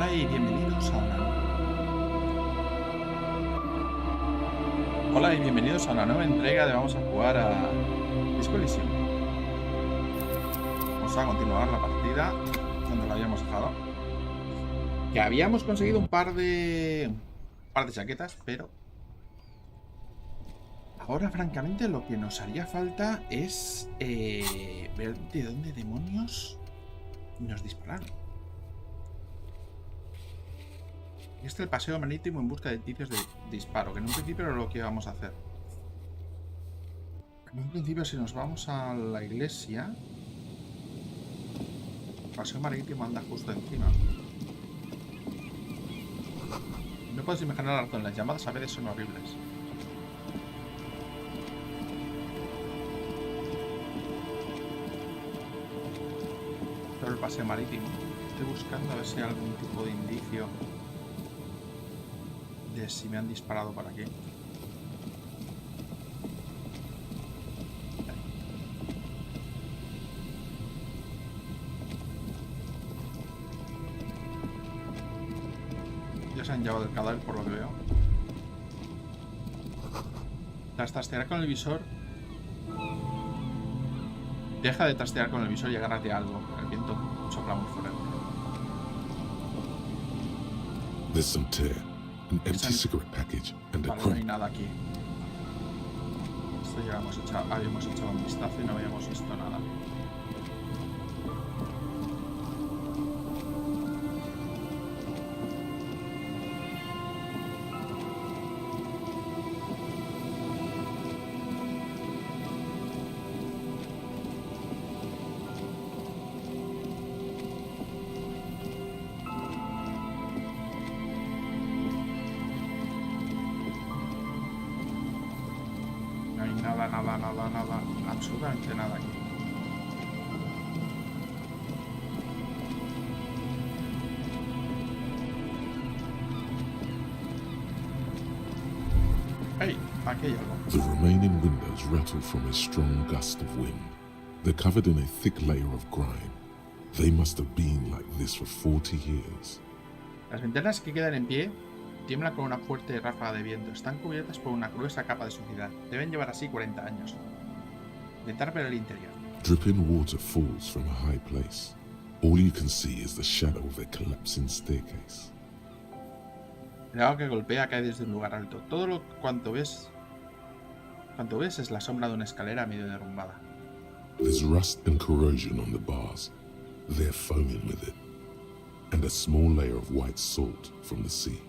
Hola y bienvenidos a una nueva entrega de vamos a jugar a Disco Elysium. Vamos a continuar la partida donde la habíamos dejado. Que habíamos conseguido un par de chaquetas, pero ahora francamente lo que nos haría falta es ver de dónde demonios nos dispararon. Este es el paseo marítimo en busca de indicios de disparo, que en un principio era lo que íbamos a hacer. En un principio, si nos vamos a la iglesia, el paseo marítimo anda justo encima. No puedes imaginar la razón, las llamadas a veces son horribles. Pero el paseo marítimo, estoy buscando a ver si hay algún tipo de indicio de si me han disparado por aquí. Ya se han llevado el cadáver por lo que veo. Tras trastear con el visor. Deja de trastear con el visor y agárrate a algo. El viento sopla muy fuerte. There's some tear, an empty cigarette package, and a Vale, no hay crack. nada aquí. Esto ya habíamos echado un vistazo y no habíamos visto nada. No hay nada, absolutamente nada aquí. ¡Hey! Aquí hay algo. The remaining windows rattle from a strong gust of wind. They're covered in a thick layer of grime. They must have been like this for 40 years. Las ventanas que quedan en pie tiemblan con una fuerte ráfaga de viento. Están cubiertas por una gruesa capa de suciedad. Deben llevar así 40 años. Intentar ver el interior. Dripping water falls from a high place. All you can see is the shadow of a collapsing staircase. El agua que golpea cae desde un lugar alto. Cuanto ves es la sombra de una escalera medio derrumbada. There's rust and corrosion on the bars. They're foaming with it. And a small layer of white salt from the sea.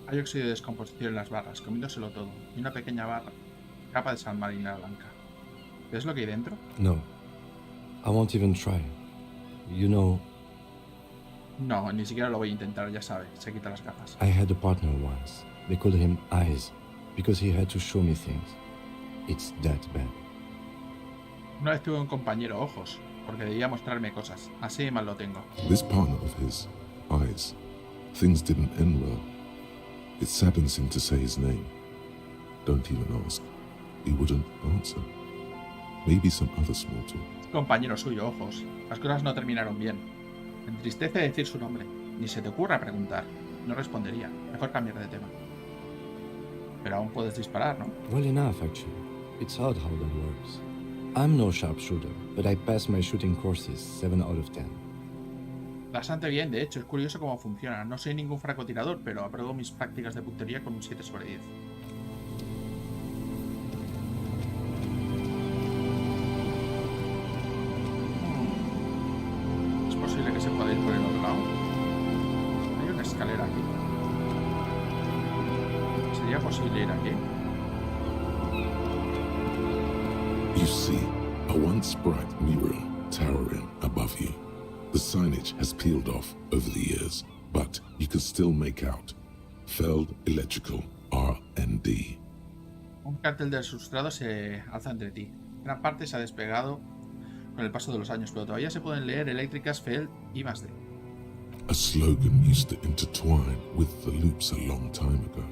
Hay óxido de descomposición en las barras, comiéndoselo todo. Y una pequeña capa de sal marina blanca. ¿Ves lo que hay dentro? No. I won't even try. You know, No, ni siquiera lo voy a intentar, ya sabe. Se quita las gafas. I had a partner once. They called him Eyes because he had to show me things. It's that bad. Una vez tuve un compañero ojos, porque debía mostrarme cosas. Así de mal lo tengo. This partner of his, Eyes, things didn't end well. It saddens him to say his name. Don't even ask. He wouldn't answer. Maybe some other small talk. Compañero suyo, ojos. Las cosas no terminaron bien. Me entristece decir su nombre. Ni se te ocurra preguntar. No respondería. Mejor cambiar de tema. Pero aún puedes disparar, ¿no? Well enough, actually. It's odd how that works. I'm no sharpshooter, but I passed my shooting courses 7 out of 10. Bastante bien, de hecho, es curioso cómo funciona. No soy ningún francotirador, pero apruebo mis prácticas de puntería con un 7 sobre 10. ¿Es posible que se pueda ir por el otro lado? Hay una escalera aquí. ¿Sería posible ir aquí? You see a once bright mural towering above you. The signage has peeled off over the years, but you can still make out Feld Electrical R&D. Un cartel del sustrado se alza entre ti. Gran parte se ha despegado con el paso de los años, pero todavía se pueden leer eléctricas, Feld y +D. A slogan used to intertwine with the loops a long time ago.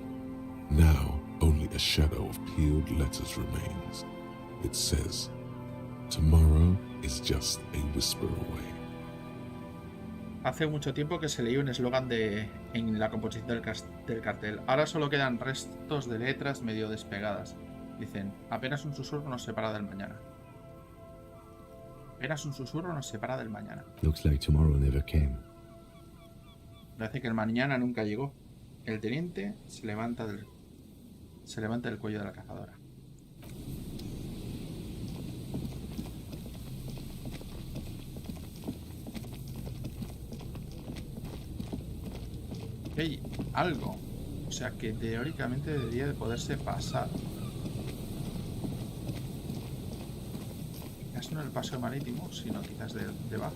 Now, only a shadow of peeled letters remains. It says, "Tomorrow is just a whisper away." Hace mucho tiempo que se leía un eslogan en la composición del cartel. Ahora solo quedan restos de letras medio despegadas. Dicen, apenas un susurro nos separa del mañana. Apenas un susurro nos separa del mañana. Looks like tomorrow never came. Parece que el mañana nunca llegó. El teniente se levanta del cuello de la cazadora. Hay algo. O sea que teóricamente debería de poderse pasar. Quizás no en el paseo marítimo, sino quizás debajo.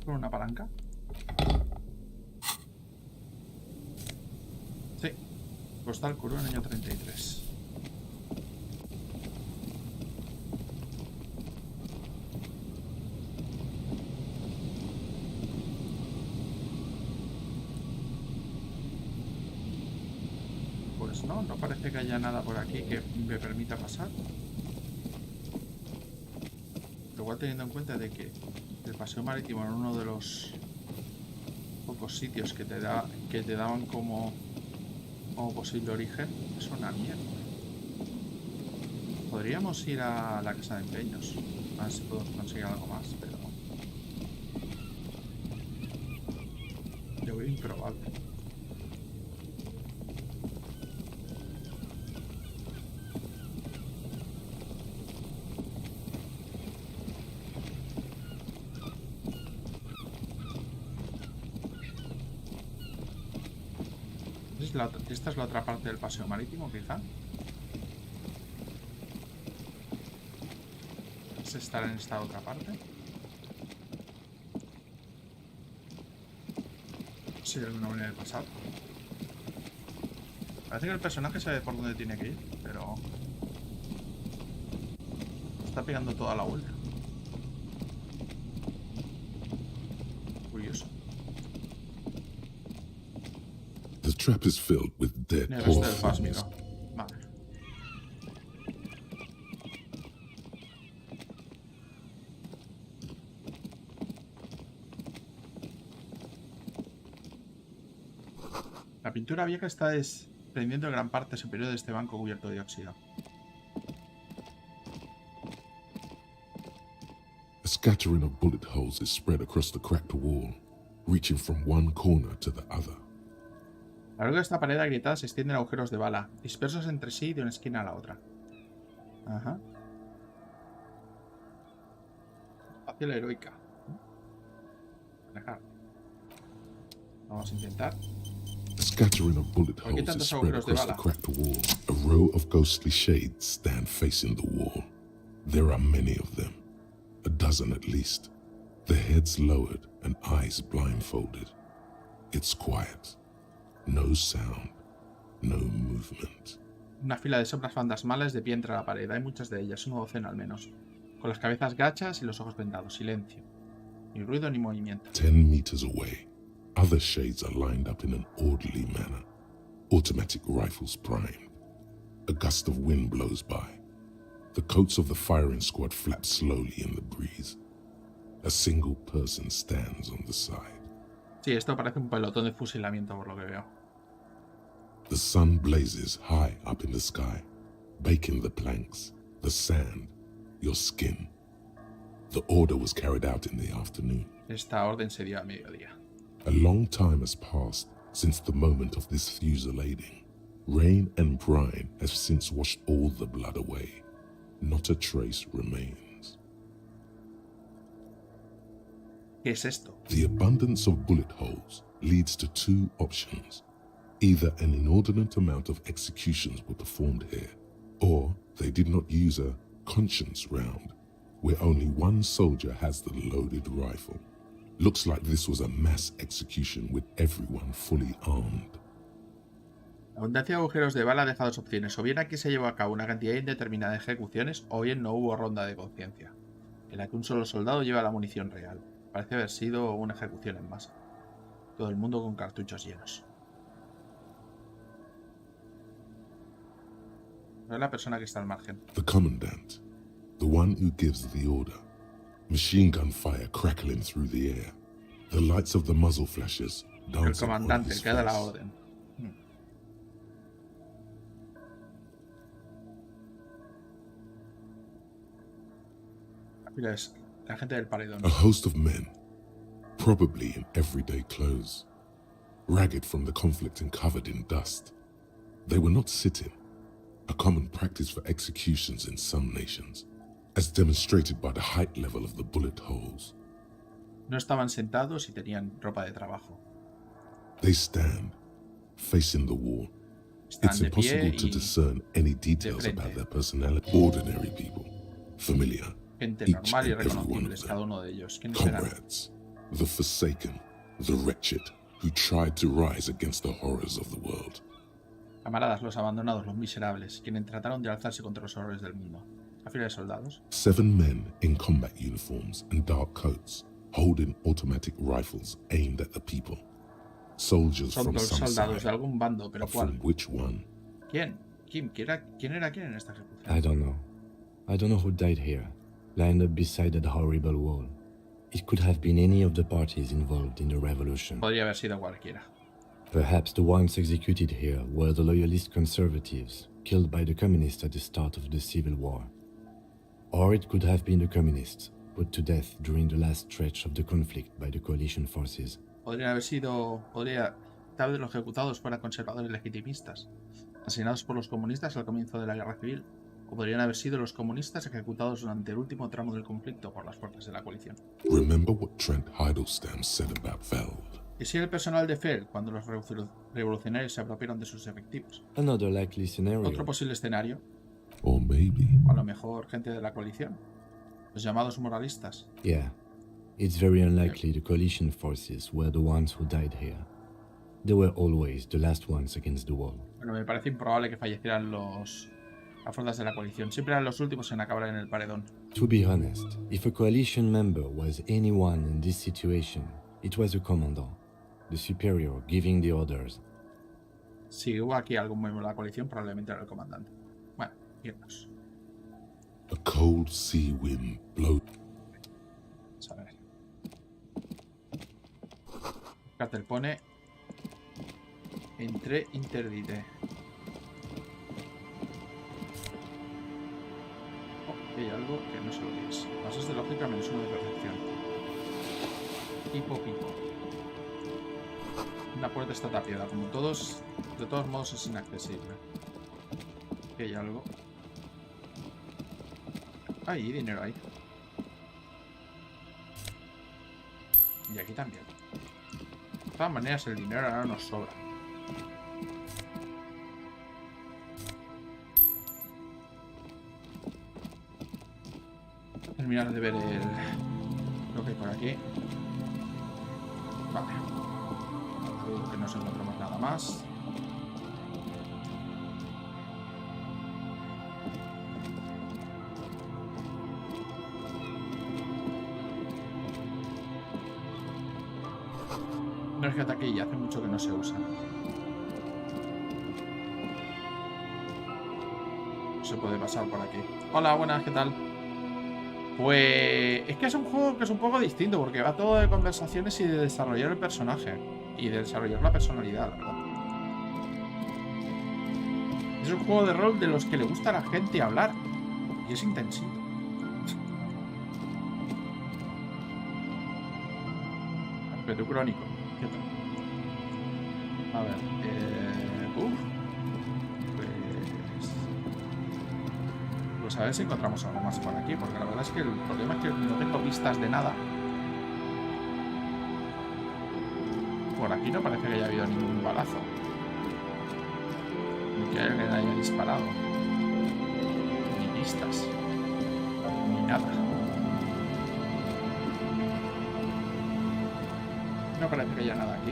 ¿Con una palanca? Sí. Postal Curú en el año 33. Pues no parece que haya nada por aquí que me permita pasar. Igual teniendo en cuenta de que el paseo marítimo era uno de los pocos sitios que te daban como posible origen, es una mierda. Podríamos ir a la casa de empeños, a ver si podemos conseguir algo más, pero yo veo improbable. Esta es la otra parte del paseo marítimo, quizá. ¿Es estar en esta otra parte? Sí, de alguna manera de pasar. Parece que el personaje sabe por dónde tiene que ir, pero está pegando toda la vuelta. Curioso. The trap is filled with dead El poor resto del things. pásmico. Vale. La pintura vieja está desprendiendo gran parte superior de este banco cubierto de óxido. A scattering of bullet holes is spread across the cracked wall, reaching from one corner to the other. A lo largo de esta pared agrietada se extienden agujeros de bala, dispersos entre sí de una esquina a la otra. Ajá. Hacia la heroica. Dejar. Vamos a intentar. A scattering of bullet ¿Por qué holes is tantos spread agujeros de across the bala? cracked wall. A row of ghostly shades stand facing the wall. There are many of them, a dozen at least, their heads lowered and eyes blindfolded. It's quiet. No sound, no movement. Una fila de sombras fantasmales de pie entre la pared. Hay muchas de ellas, una docena al menos. Con las cabezas gachas y los ojos vendados. Silencio. Ni ruido ni movimiento. 10 meters away, other shades are lined up in an orderly manner. Automatic rifles primed. A gust of wind blows by. The coats of the firing squad flap slowly in the breeze. A single person stands on the side. Sí, esto parece un pelotón de fusilamiento por lo que veo. The sun blazes high up in the sky, baking the planks, the sand, your skin. The order was carried out in the afternoon. Esta orden se dio a mediodía. A long time has passed since the moment of this fusilading. Rain and brine have since washed all the blood away. Not a trace remains. ¿Qué es esto? The abundance of bullet holes leads to two options. Either an inordinate amount of executions were performed here, or they did not use a conscience round, where only one soldier has the loaded rifle. Looks like this was a mass execution with everyone fully armed. La abundancia de agujeros de bala deja dos opciones. O bien aquí se llevó a cabo una cantidad indeterminada de ejecuciones, o bien no hubo ronda de conciencia, en la que un solo soldado lleva la munición real. Parece haber sido una ejecución en masa. Todo el mundo con cartuchos llenos. No es la persona que está al margen. The commandant, the one who gives the order. Machine gun fire crackling through the air. The lights of the muzzle flashes El dancing on comandante, his el que da la face. orden. Mira, es la gente del paredón. A host of men, probably in everyday clothes, ragged from the conflict and covered in dust. They were not sitting, a common practice for executions in some nations, as demonstrated by the height level of the bullet holes. No estaban sentados y tenían ropa de trabajo. They stand, facing the wall. Están It's de pie impossible to y discern any details frente. about their personality. Ordinary people, familiar, gente each normal y and every one of reconocibles, them. cada uno de ellos. ¿Quiénes serán? Comrades, the forsaken, the wretched, who tried to rise against the horrors of the world. Camaradas, los abandonados, los miserables, quienes trataron de alzarse contra los horrores del mundo. La fila de soldados. 7 men in combat uniforms and dark coats, holding automatic rifles aimed at the people. Soldiers Son from dos some soldados de side, algún bando, pero but from ¿cuál? which one? ¿Quién? ¿Quién era quién en esta ejecución? I don't know. I don't know who died here, lined up beside that horrible wall. It could have been any of the parties involved in the revolution. Podría haber sido cualquiera. Perhaps the ones executed here were the loyalist conservatives, killed by the communists at the start of the Civil War. Or it could have been the communists, put to death during the last stretch of the conflict by the coalition forces. Tal vez los ejecutados fueran conservadores legitimistas, asesinados por los comunistas al comienzo de la guerra civil, o podrían haber sido los comunistas ejecutados durante el último tramo del conflicto por las fuerzas de la coalición. Remember what Trent Heidelstein said about Veld. ¿Y si el personal de FEL cuando los revolucionarios se apropiaron de sus efectivos? Another likely scenario. Otro posible escenario, Or maybe o a lo mejor gente de la coalición, los llamados moralistas. Yeah. It's very unlikely the coalition forces were the ones who died here. They were always the last ones against the wall. Bueno, me parece improbable que fallecieran las fuerzas de la coalición. Siempre eran los últimos en acabar en el paredón. To be honest, if a coalition member was anyone in this situation, it was the commandant, the superior giving the orders. Si hubo aquí algún miembro de la coalición, probablemente era el comandante. Bueno, irnos. a cold sea wind blows. Vamos a ver. El cartel pone Entré interdite. Oh, hay algo que no sé lo que es. Pasos de lógica menos uno de percepción. Pipo. La puerta está tapiada, como todos. De todos modos es inaccesible. Aquí hay algo. Hay dinero ahí. Y aquí también. De todas maneras el dinero ahora nos sobra. Terminar de ver lo que hay por aquí. Vale. Dudo que no nos encontramos nada más. Energía taquilla, hace mucho que no se usa. Se puede pasar por aquí. Hola, buenas, ¿qué tal? Pues es que es un juego que es un poco distinto porque va todo de conversaciones y de desarrollar el personaje y de desarrollar la personalidad, la verdad. Es un juego de rol de los que le gusta a la gente hablar y es intensito. Aspecto crónico. ¿Qué tal? A ver, pues a ver si encontramos algo más por aquí, porque la verdad es que el problema es que no tengo pistas de nada. Por aquí no parece que haya habido ningún balazo, ni que alguien haya disparado, ni pistas, ni nada. No parece que haya nada aquí.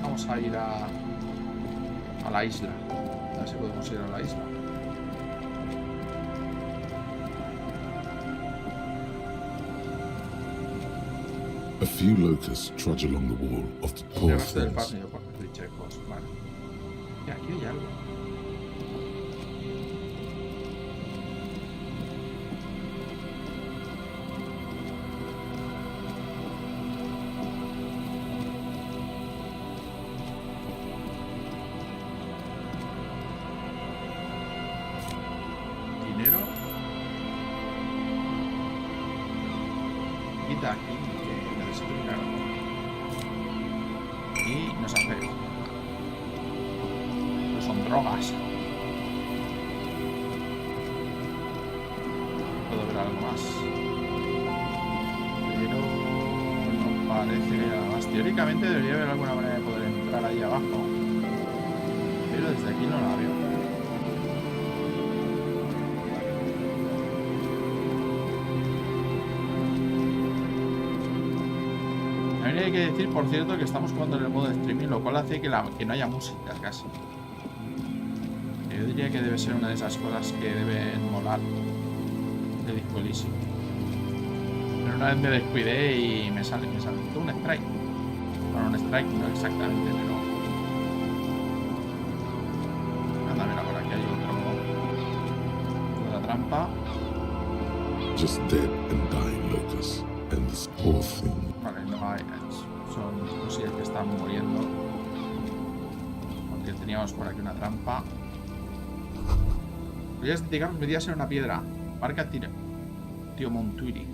Vamos a ir a la isla. A ver si podemos ir a la isla. A few locusts trudge along the wall of the poor Llegaste del fence. patio por clichecos. Vale. Y aquí hay algo. No es feo. No son drogas. Puedo ver algo más. Pero no parece que haya nada más. Teóricamente debería haber alguna manera de poder entrar ahí abajo. Pero desde aquí no la veo. También hay que decir, por cierto, que estamos jugando en el modo de streaming, lo cual hace que no haya música casi. Yo diría que debe ser una de esas cosas que deben molar de Disco Elysium. Pero una vez me descuidé y me sale un strike. Bueno, un strike no exactamente, pero... Anda, mira, por aquí hay otra trampa. Just dead and dying locusts, and this poor thing. Vale, no hay. Son cosillas que están muriendo. Porque teníamos por aquí una trampa. Digamos, debería ser una piedra. Marca Tío Montuiri.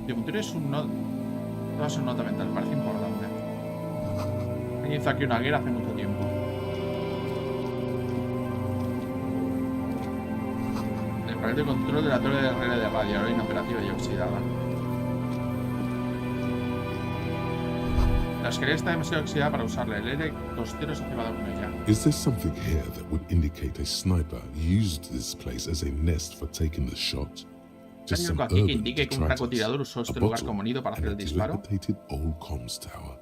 Tío Montuiri es un nota. No es un nota mental, parece importante. Alguien hizo aquí una hoguera hace mucho tiempo. El panel de control de la torre de relé de radio, ahora inoperativa y oxidada. La escalera está demasiado oxidada para usarla. El aire costero se ha cebado con ella. Is there something here that would indicate a sniper used this place as a nest for taking the shot? ¿Hay algo aquí que indique que un francotirador usó este lugar como nido para hacer el disparo? Old comms tower.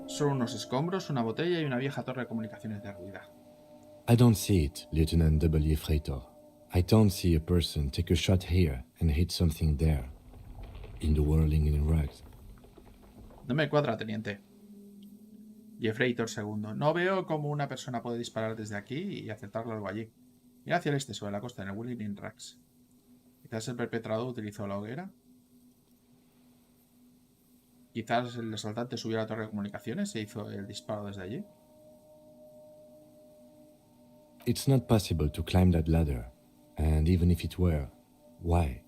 Son unos escombros, una botella y una vieja torre de comunicaciones derruida. I don't see it, Lieutenant W. Freighter. I don't see a person take a shot here and hit something there. In the whirling in rags. No me cuadra, teniente. Jeffreytor II. No veo cómo una persona puede disparar desde aquí y acertarlo algo allí. Mira hacia el este, sobre la costa, en el Willing in Rags. Quizás el perpetrador utilizó la hoguera. Quizás el asaltante subió a la torre de comunicaciones e hizo el disparo desde allí. It's not possible to climb that ladder. And even if it were, why?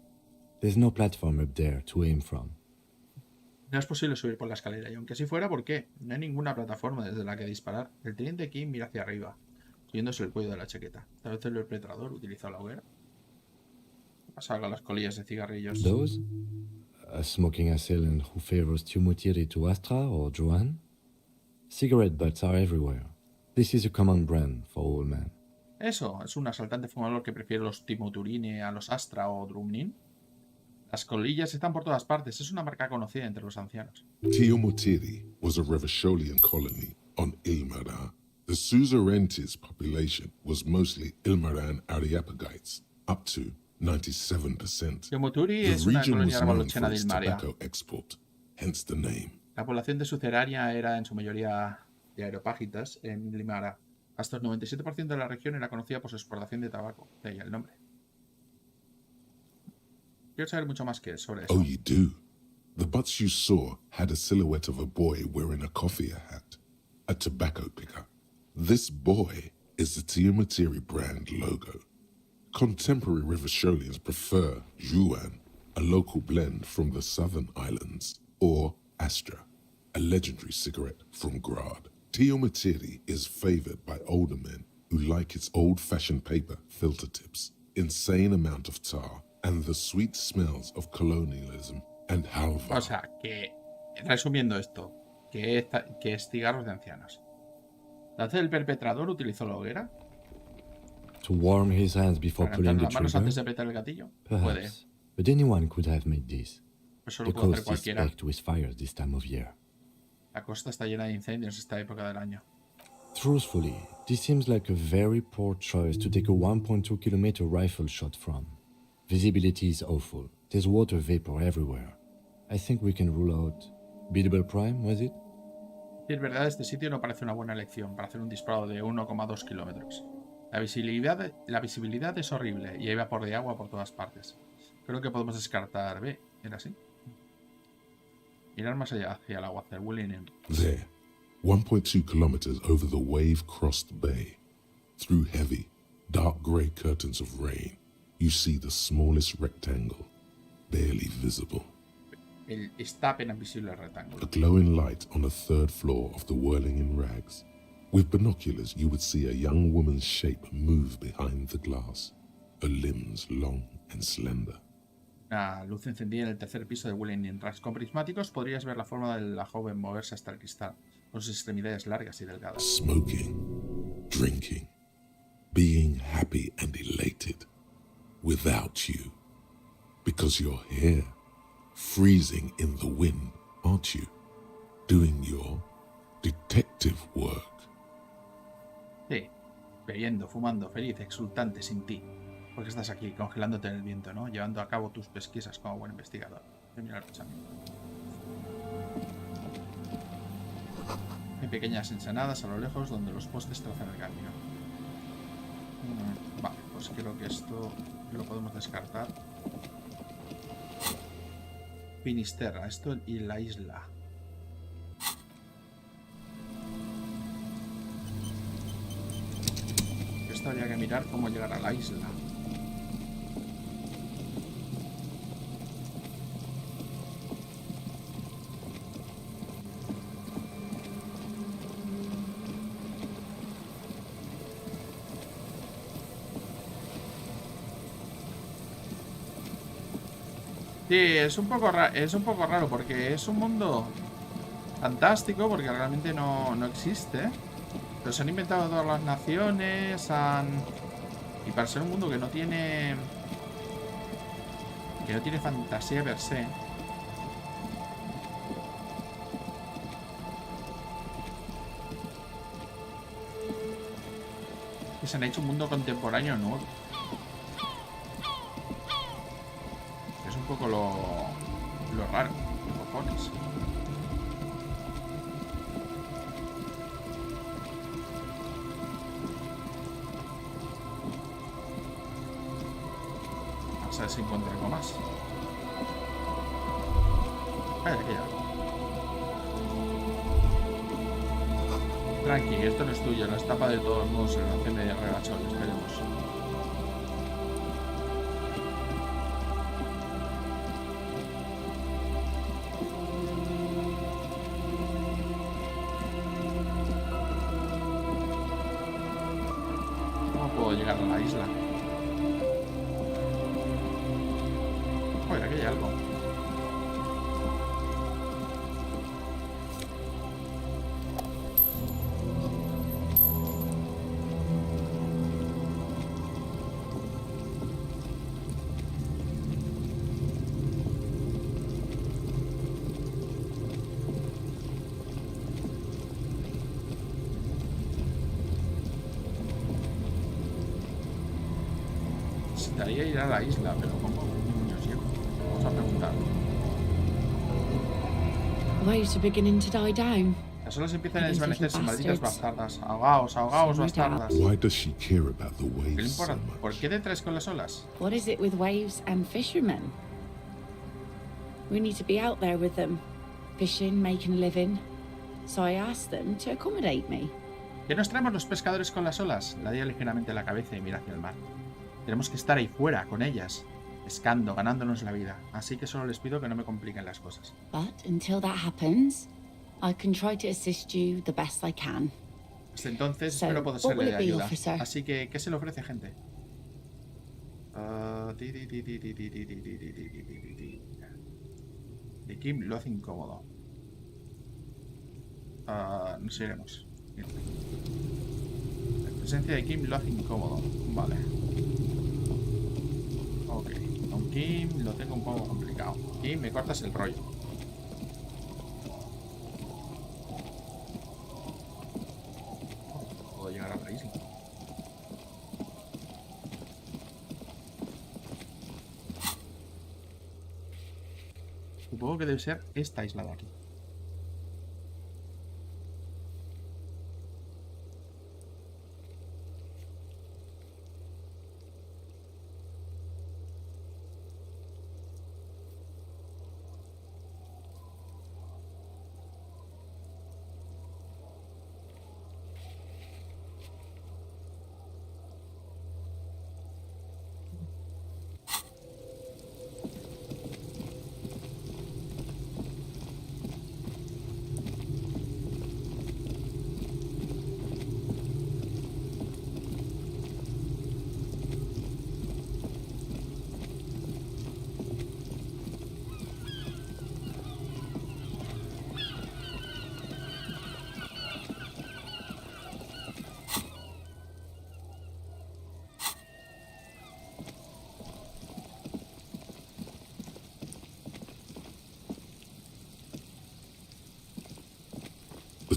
There's no platform up there to aim from. No es posible subir por la escalera, y aunque así fuera, ¿por qué? No hay ninguna plataforma desde la que disparar. El teniente Kim mira hacia arriba, subiéndose el cuello de la chaqueta. Tal vez el perpetrador utilizó la hoguera. Salga las colillas de cigarrillos. Those? A smoking assailant who favors Timothy to Astra or Joanne? Cigarette butts are everywhere. This is a common brand for all men. Eso, es un asaltante fumador que prefiere los Timoturine a los Astra o Drumnin. Las colillas están por todas partes. Es una marca conocida entre los ancianos. Tiomutiri was a Revacholian colony on Ilmara. The Suzerainties population was mostly Ilmaran Areopagites, up to 97%. Tiomutiri es una colonia revolucionaria de Ilmaria. Export, hence the name. La población de Suzeraria era en su mayoría de aeropágitas en Ilmara. Hasta el 97% de la región era conocida por su exportación de tabaco. De ahí el nombre. Quiero saber mucho más que sobre eso. Oh, you do? The butts you saw had a silhouette of a boy wearing a coffee hat, a tobacco picker. This boy is the Tiomutiri brand logo. Contemporary Revacholians prefer Juan, a local blend from the southern islands, or Astra, a legendary cigarette from Grad. Tiomutiri is favored by older men who like its old-fashioned paper filter tips, insane amount of tar, and the sweet smells of colonialism and halva. O sea, que, resumiendo esto, que es cigarros de ancianos. ¿La del perpetrador utilizó la hoguera? To warm his hands before ¿Para pulling the calentar las manos antes de trigger? apretar el gatillo? Perhaps. Puede. But anyone could have made this. Eso The lo puede hacer coast is cualquiera. packed with fires this time of year. La costa está llena de incendios esta época del año. Truthfully, this seems like a very poor choice to take a 1.2 kilometer rifle shot from. Visibility is awful. There's water vapor everywhere. I think we can rule out Biddable Prime, was it? Si es verdad, este sitio no parece una buena elección para hacer un disparo de 1,2 kilómetros. La visibilidad es horrible y hay vapor de agua por todas partes. Creo que podemos descartar B. ¿Era así? Mirar más allá hacia el agua, hacia el Willing. There, 1.2 kilometers over the wave-crossed bay, through heavy, dark grey curtains of rain, you see the smallest rectangle, barely visible. Está apenas visible el rectángulo. A glowing light on the third floor of the whirling in rags. With binoculars, you would see a young woman's shape move behind the glass, her limbs long and slender. Una luz encendida en el tercer piso de Whirling in Rags. Con prismáticos podrías ver la forma de la joven moverse hasta el cristal, con sus extremidades largas y delgadas. Smoking, drinking, being happy and elated, without you. Because you're here, freezing in the wind, aren't you? Doing your detective work. Sí, bebiendo, fumando, feliz, exultante, sin ti. Porque estás aquí, congelándote en el viento, ¿no? Llevando a cabo tus pesquisas como buen investigador. Mira el pensamiento. Hay pequeñas ensanadas a lo lejos donde los postes trazan el camino. Vale, pues creo que esto lo podemos descartar. Finisterra, esto y la isla. Esto habría que mirar cómo llegar a la isla. Sí, es un poco raro porque es un mundo fantástico porque realmente no existe. Pero se han inventado todas las naciones, y para ser un mundo que no tiene fantasía per se, que se han hecho un mundo contemporáneo nuevo. Es un poco lo raro, cojones. Vamos a ver si encuentro algo más. Vaya, aquí ya. Tranqui, esto no es tuyo, la estampa de todos modos se la hace medio regachón, esperemos. ¿Cómo puedo llegar a la isla? Joder, aquí hay algo. Necesitaría ir a la isla, pero ¿cómo niños llego? Vamos a preguntar. Waves are beginning to die down. Las olas empiezan a desvanecerse, malditas bastardas. Ahogaos, ahogaos, bastardas. Why does she care about the ¿Qué le waves so importa? ¿Por much? qué te traes con las olas? What is it with waves and fishermen? We need to be out there with them, fishing, making a living. So I asked them to accommodate me. ¿Qué nos traemos los pescadores con las olas? La dio ligeramente la cabeza y mira hacia el mar. Tenemos que estar ahí fuera, con ellas, pescando, ganándonos la vida. Así que solo les pido que no me compliquen las cosas. But until that happens, I can try to assist you the best I can. Hasta entonces So, espero poder what serle will de it be, ayuda. officer? Así que, ¿qué se le ofrece, gente? De Kim lo hace incómodo. Nos iremos. La presencia de Kim lo hace incómodo. Vale. Ok. Con Kim lo tengo un poco complicado. Kim, me cortas el rollo. Puedo llegar a la isla. Supongo que debe ser esta isla de aquí.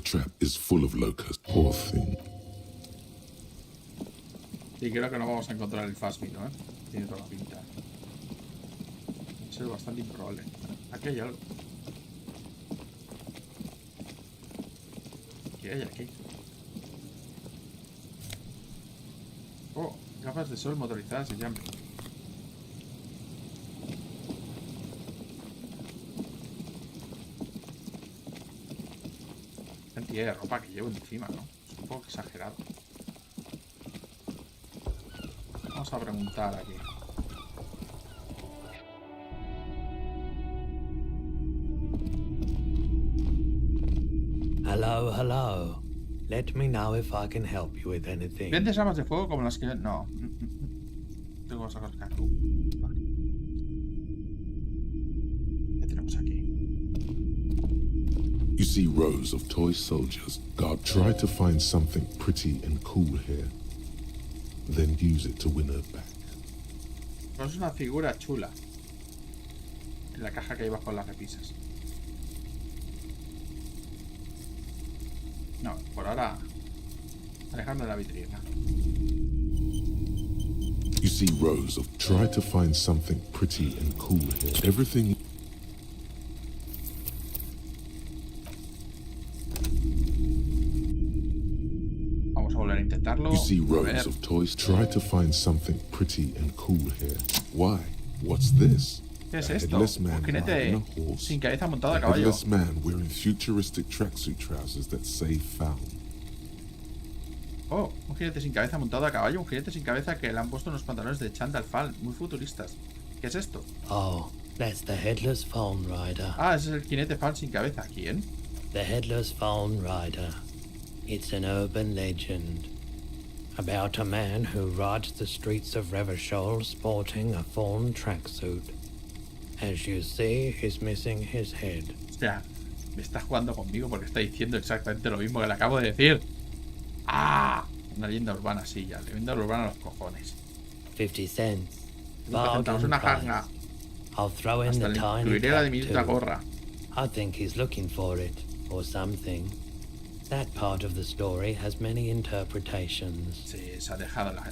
trap is full of locusts. Poor thing. Y creo que no vamos a encontrar el Phasmino, ¿eh? Tiene toda la pinta. Va a ser bastante improbable. Aquí hay algo. ¿Qué hay aquí? Oh, gafas de sol motorizadas se llaman. Cantidad de ropa que llevo encima, ¿no? Es un poco exagerado. Vamos a preguntar aquí. Hello, hello. Let me know if I can help you with anything. ¿Ventes armas de fuego como las que...? No. Tengo que sacar caco. Vale. ¿Qué tenemos aquí? You see rows of toy soldiers. God, try to find something pretty and cool here. Then use it to win her back. Pues es una figura chula. En la caja que hay bajo las repisas. No, por ahora... alejando de la vitrina. You see rows of... Try to find something pretty and cool here. Everything... Vamos a volver a intentarlo. You see A rows ver. of toys. Try to find something pretty and cool here. Why? What's this? ¿Qué es A esto? headless man Un riding jinete a horse. sin cabeza montado a A caballo. headless man wearing futuristic tracksuit trousers that say found. Oh, un jinete sin cabeza montado a caballo. Un jinete sin cabeza que le han puesto unos pantalones de chándal fall muy futuristas. ¿Qué es esto? Oh, that's the Headless Phone Rider. Ah, ese es el jinete fall sin cabeza. ¿Quién? The Headless Phone Rider. It's an urban legend about a man who rides the streets of Revachol sporting a fawn tracksuit. As you see, he's missing his head. O sea, me está jugando conmigo porque está diciendo exactamente lo mismo que le acabo de decir. ¡Ah! Una leyenda urbana, sí, ya. Leyenda urbana a los cojones. 50 cents. 50 centavos, una janga. I'll throw in Hasta the le tiny incluiré la cap diminuta too. gorra. I think he's looking for it, or something. That part of the story has many interpretations. Sí, se ha dejado la...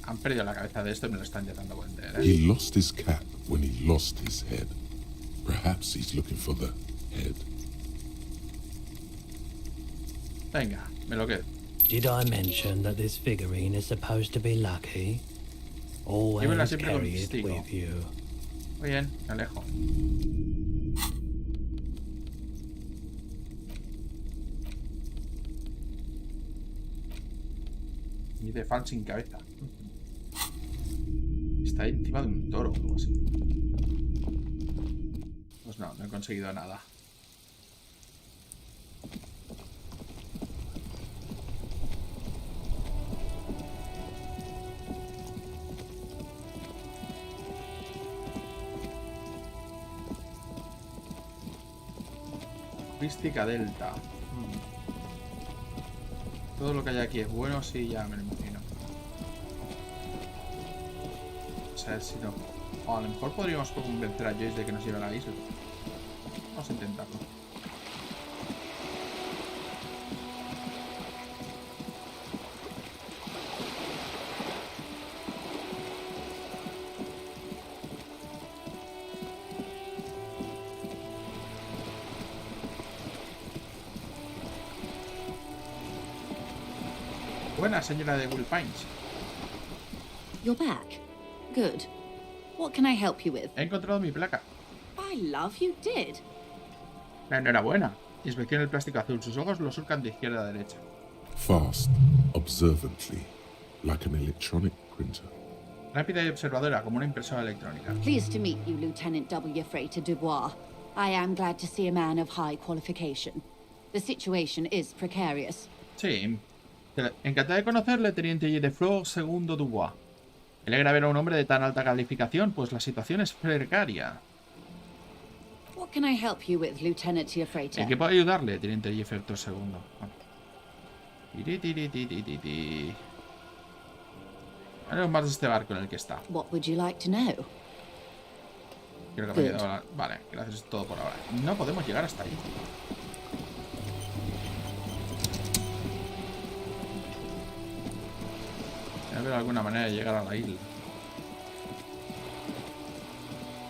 Han perdido la cabeza de esto y me lo están intentando vender, ¿eh? He lost his cap when he lost his head. Perhaps he's looking for the head. Venga, me lo quedo. Did I mention that this figurine is supposed to be lucky? Llévela Always siempre con carry it testigo. with you. Muy bien, me alejo. Y de fan sin cabeza. Está encima de un toro o algo así. Pues no, no he conseguido nada. Mística Delta. Todo lo que hay aquí es bueno, sí, ya me lo imagino. O sea, si no... O a lo mejor podríamos convencer a Joyce de que nos lleve a la isla. Vamos a intentarlo. Buena, señora de Will Pines. You're back. Good. What can I help you with? He encontrado mi placa. By love, you did. Enhorabuena. Inspecciona el plástico azul. Sus ojos lo surcan de izquierda a derecha. Fast, observantly, like an electronic printer. Rápida y observadora, como una impresora electrónica. Pleased to meet you, Lieutenant W. Frater Dubois. I am glad to see a man of high qualification. The situation is precarious. Sí. Encantado de conocerle, Teniente Gireflot II Dubois. Me alegra ver a un hombre de tan alta calificación, pues la situación es precaria. What can I help you with, Lieutenant ¿En Frater? qué puedo ayudarle, Teniente Gireflot II? Haremos más de este barco en el que está. What would you like to know? Creo que me he quedado Vale, gracias, es todo por ahora. No podemos llegar hasta ahí. haber alguna manera de llegar a la isla.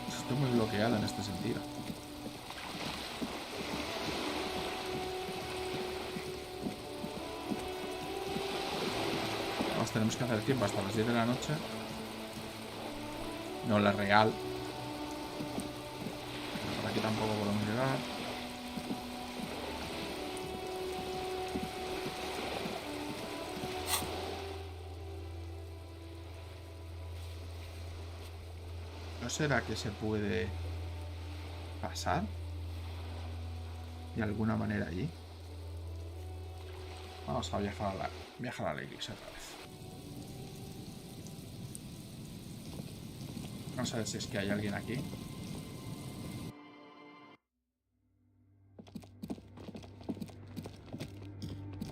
Estoy muy bloqueado en este sentido. Vamos, tenemos que hacer tiempo hasta las 10 de la noche. No la real. Pero por aquí tampoco podemos llegar. ¿No será que se puede pasar de alguna manera allí? Vamos a viajar a la iglesia otra vez. Vamos a ver si es que hay alguien aquí.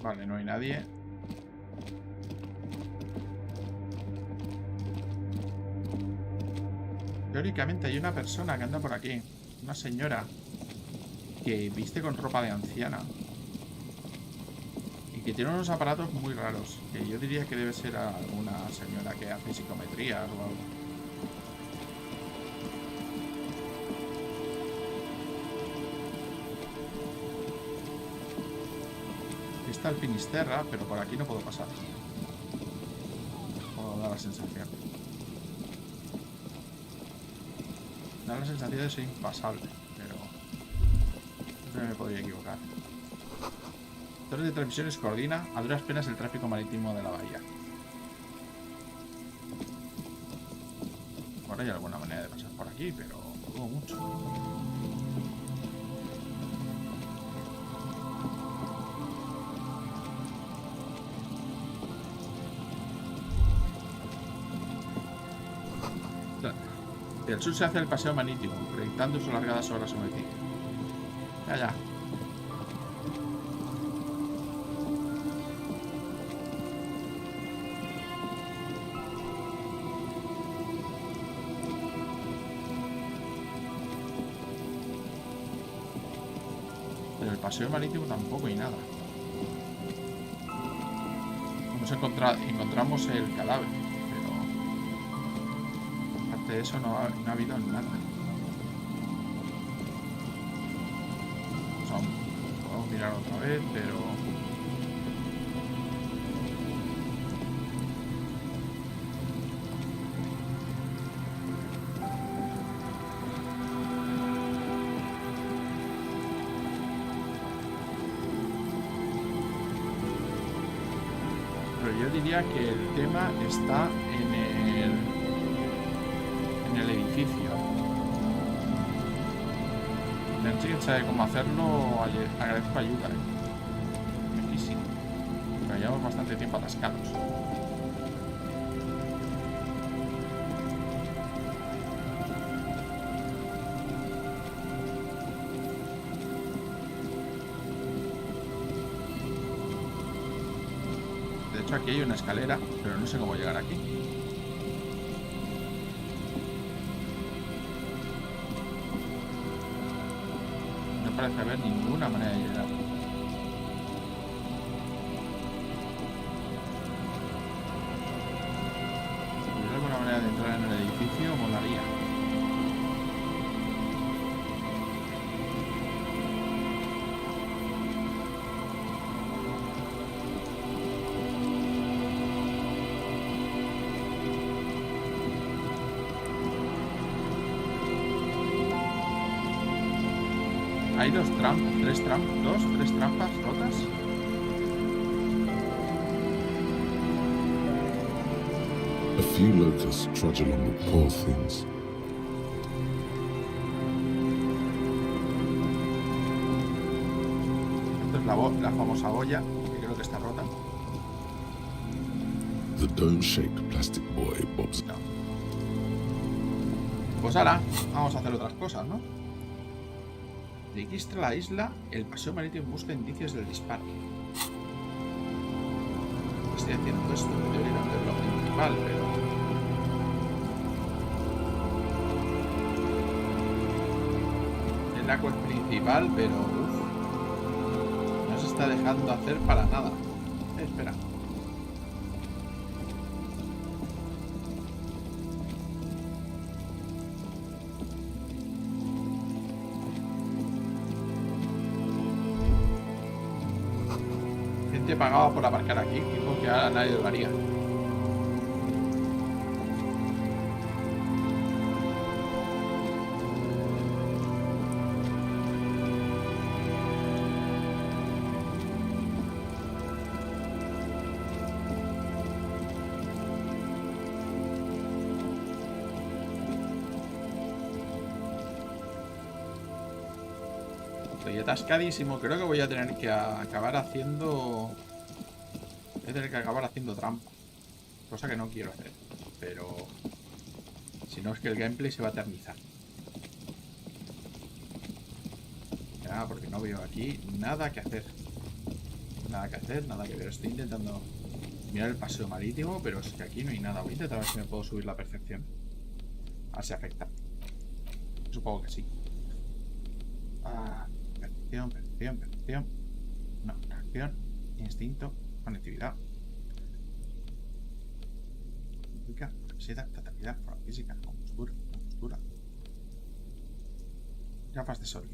Vale, no hay nadie. Teóricamente hay una persona que anda por aquí. Una señora que viste con ropa de anciana. Y que tiene unos aparatos muy raros. Que yo diría que debe ser alguna señora que hace psicometrías o algo. Está el Finisterra, pero por aquí no puedo pasar. O da la sensación. Da la sensación de ser impasable, pero siempre me podría equivocar. Torre de transmisiones coordina a duras penas el tráfico marítimo de la bahía. Ahora hay alguna manera de pasar por aquí, pero dudo mucho. Del sur se hace el paseo marítimo, proyectando sus largadas horas sobre ti. Ya. Pero el paseo marítimo tampoco hay nada. Encontramos el cadáver. De eso no ha habido nada. Vamos a mirar otra vez, pero yo diría que el tema está en el edificio. Si alguien sabe cómo hacerlo, agradezco ayuda. Aquí sí. Pero llevamos bastante tiempo atascados. De hecho, aquí hay una escalera, pero no sé cómo llegar aquí. Parece haber ninguna manera de llegar. Si hubiera alguna manera de entrar en el edificio, molaría. Hay tres trampas rotas. A few locusts trudge along with poor things. Esta es la famosa boya, que creo que está rota. The dome-shaped plastic boy bobs. No. Pues ahora vamos a hacer otras cosas, ¿no? Registra la isla, el paseo marítimo busca indicios del disparo. Estoy haciendo esto, debería hacer lo principal, pero... Es la quest principal, pero... no se está dejando hacer para nada. Espera. gente pagaba por aparcar aquí, tipo que ahora nadie lo haría. Estoy atascadísimo. Creo que voy a tener que acabar haciendo... Voy a tener que acabar haciendo trampa. Cosa que no quiero hacer. Pero... Si no es que el gameplay se va a eternizar. Ya, porque no veo aquí nada que hacer. Nada que hacer, nada que ver. Estoy intentando mirar el paseo marítimo, pero es que aquí no hay nada. Voy a intentar ver si me puedo subir la percepción. A ver si afecta. Supongo que sí. Percepción. No, reacción, instinto, conectividad. Física, ansiedad, tratabilidad, forma física, compostura. Gafas de sol.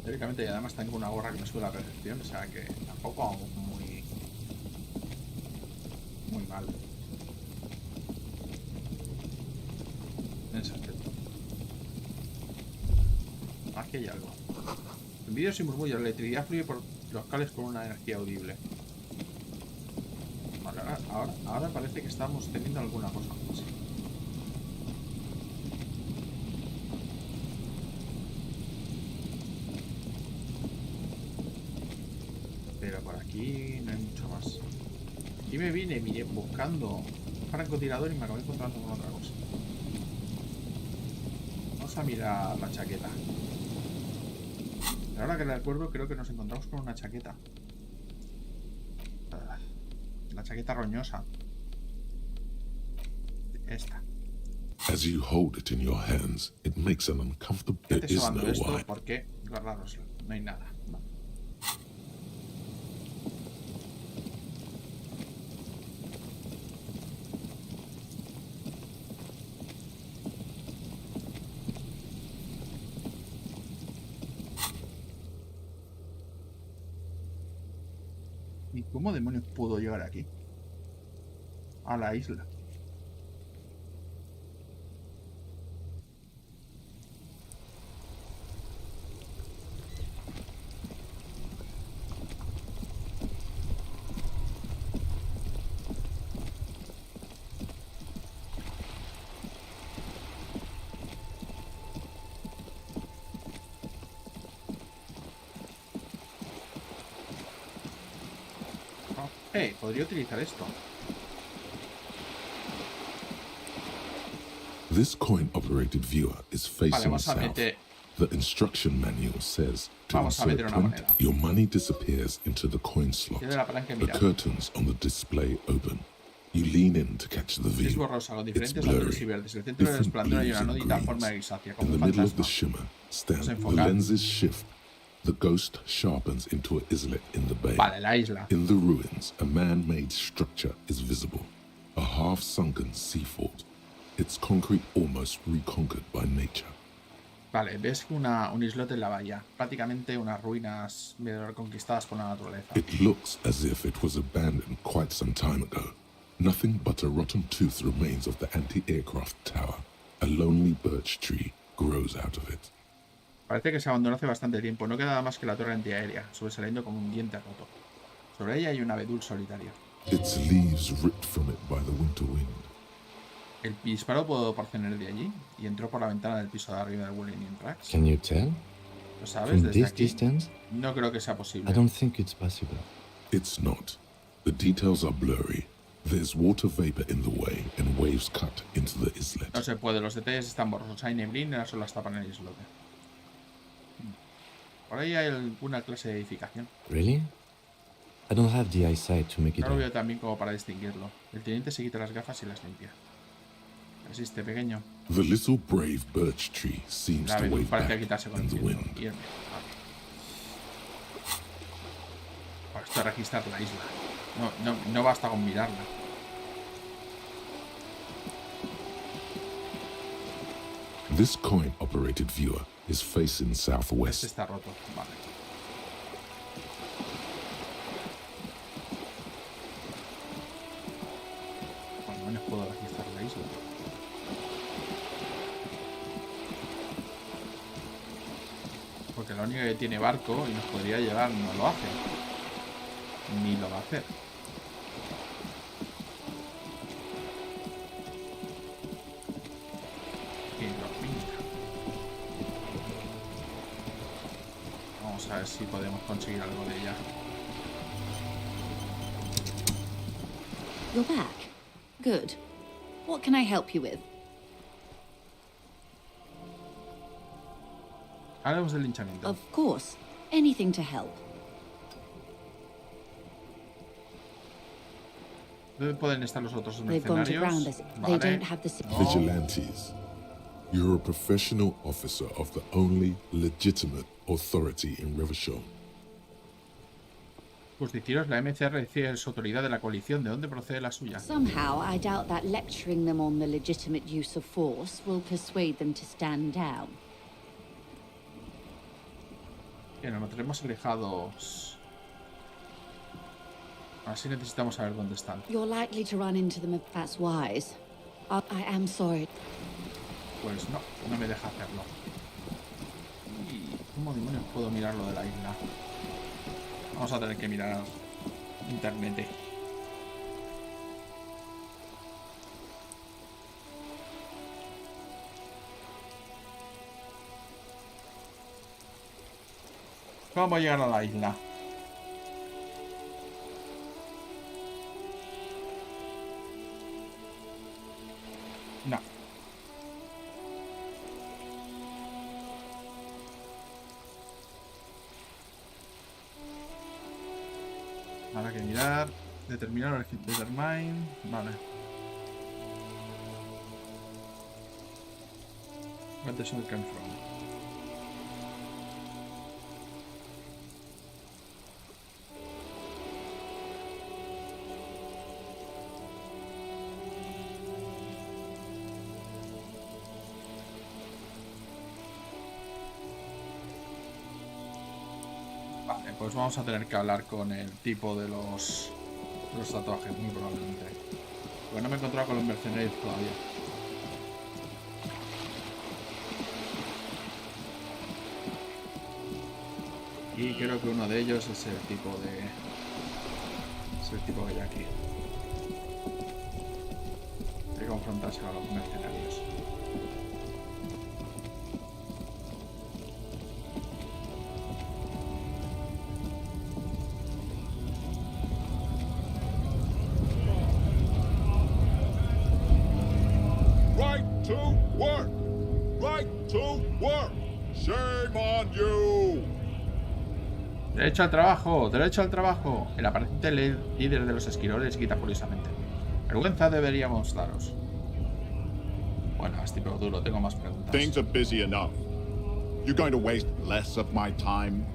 Teóricamente, y además tengo una gorra que me sube la percepción, o sea que tampoco hago muy mal en ese aspecto. Aquí hay algo. En vídeos y murmullos, la electricidad fluye por los cables con una energía audible. Vale, ahora parece que estamos teniendo alguna cosa. Sí. Pero por aquí no hay mucho más. Aquí me vine buscando un francotirador y me acabé encontrando con otra cosa. Vamos a mirar la chaqueta. Pero ahora que recuerdo, creo que nos encontramos con una chaqueta. La chaqueta roñosa. Esta. As you hold it in your hands, it makes an uncomfortable. There Estoy is sobando no esto why. porque guardaroslo. No hay nada. No. ¿Y cómo demonios pudo llegar aquí? A la isla. Podría utilizar esto. This coin-operated viewer is Vale, facing vamos a south. meter... The instruction manual says to Vamos a meter insert una 20, moneda. your money disappears into the coin slot. Tiene la palanca y The mira. curtains on the display open. You lean in to catch the Es view. borrosa, con It's diferentes azules y blurry. verdes. El centro del Different resplandor hay una blues and nodita en forma de greens. grisácea, In como the un middle of the fantasma. shimmer, stand. The enfocar. lenses shift. The ghost sharpens into an islet in the bay. Vale, la isla. In the ruins, a man-made structure is visible. A half-sunken sea fort. Its concrete almost reconquered by nature. Vale, ves un islote en la bahía. Prácticamente unas ruinas medio reconquistadas por la naturaleza. It looks as if it was abandoned quite some time ago. Nothing but a rotten tooth remains of the anti-aircraft tower. A lonely birch tree grows out of it. Parece que se abandonó hace bastante tiempo. No queda nada más que la torre antiaérea, sobresaliendo como un diente roto. Sobre ella hay un abedul solitario. Its leaves ripped from it by the winter wind. El disparo pudo proceder de allí y entró por la ventana del piso de arriba del William Tracks. Can you tell? ¿Lo sabes From desde this aquí? distance? No creo que sea I posible. don't think it's possible. It's not. The details are blurry. There's water vapor in the way and waves cut into the islet. No se puede, los detalles están borrosos. Hay neblina y las olas tapan el islote. Por ahí hay alguna clase de edificación. Really? I don't have the eyesight to make it No lo out. veo tan bien como para distinguirlo. El teniente se quita las gafas y las limpia. Resiste, pequeño. The little brave birch tree seems La to abedul wave parece back quitarse con in el the viento. wind. Irme. Vale. Esto es registrar la isla. No basta con mirarla. This coin-operated viewer is facing Este southwest. está roto. Vale. Bueno, menos puedo registrar la isla. Porque la única que tiene barco y nos podría llevar no lo hace. Ni lo va a hacer. Y lo pinta. Vamos a ver si podemos conseguir algo de ella. You're back. Good. What can I help you with? Hablemos del linchamiento. Of course. Anything to help. ¿Dónde pueden estar los otros They've gone to ground mercenarios? us. They don't have the... No. Vigilantes. You're a professional officer of the only legitimate authority in Revachol. Justicieros, la MCR recibe su autoridad de la coalición. ¿De dónde procede la suya? Somehow, I doubt that lecturing them on the legitimate use of force will persuade them to stand down. Bien, nos mantenemos alejados. Así necesitamos saber dónde están. You're likely to run into them if that's wise. I am sorry. Pues no, no me deja hacerlo. ¿Y cómo demonios puedo mirar lo de la isla? Vamos a tener que mirar internet. ¿Cómo llegar a la isla? No. Habrá que mirar, determinar origen determine, vale. Where does it come from? Vale, pues vamos a tener que hablar con el tipo de los tatuajes, muy probablemente. Porque no me he encontrado con los mercenarios todavía. Y creo que uno de ellos es el tipo de... es el tipo que hay aquí. Hay que confrontarse a los mercenarios. Right to work! Right to work! Shame on you! ¡Derecho al trabajo! ¡Derecho al trabajo! El aparente líder de los esquiroles grita furiosamente. Vergüenza deberíamos daros. Bueno, es tipo duro, tengo más preguntas. Things are busy enough. You going to waste less of my time?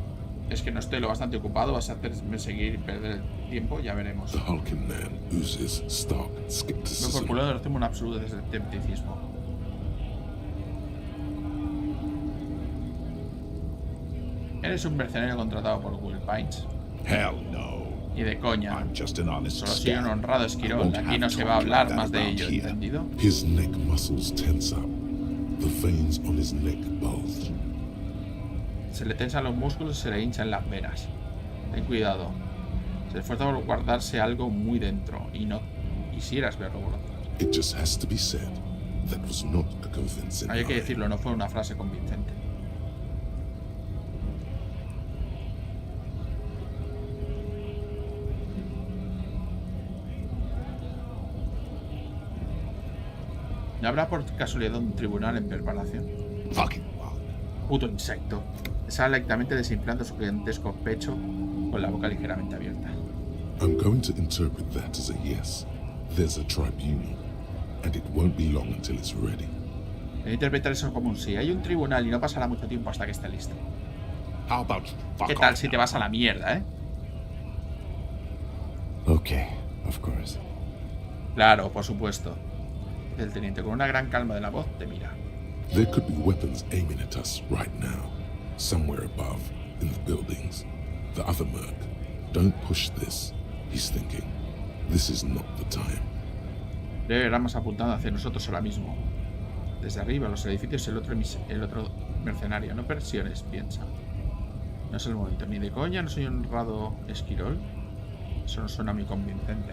Es que no estoy lo bastante ocupado, vas a hacerme seguir y perder el tiempo, ya veremos. The hulking man oozes stark Lo skepticism. popular tengo un absoluto escepticismo. Eres un mercenario contratado por Will Pines. Hell no. Y de coña. I'm just an honest Solo soy un scout. honrado I esquirol. won't Aquí have no se va a talk hablar like más that de around ello, here. ¿entendido? His neck muscles tense up. The veins on his neck bulge. Se le tensan los músculos y se le hinchan las venas. Ten cuidado. Se esfuerza por guardarse algo muy dentro y no quisieras verlo brotar. It just has to be said. That was not a convincing Hay que lie. decirlo, no fue una frase convincente. ¿No habrá por casualidad un tribunal en preparación? Fucking bug. Puto insecto. Sale lentamente desinflando su gigantesco pecho con la boca ligeramente abierta. I'm going to interpret that as a yes. There's a tribunal, and it won't be long until it's ready. Voy a interpretar eso como un sí. Hay un tribunal y no pasará mucho tiempo hasta que esté listo. How about you fuck ¿Qué tal off si te now? vas a la mierda, Okay, of course. Claro, por supuesto. El teniente, con una gran calma de la voz, te mira. There could be weapons aiming at us right now, somewhere above, in the buildings. The other merc. Don't push this, he's thinking. This is not the time. Éramos apuntando hacia nosotros ahora mismo. Desde arriba, los edificios, el otro mercenario. No presiones, piensa. No es el momento. Ni de coña, no soy un honrado esquirol. Eso no suena muy convincente.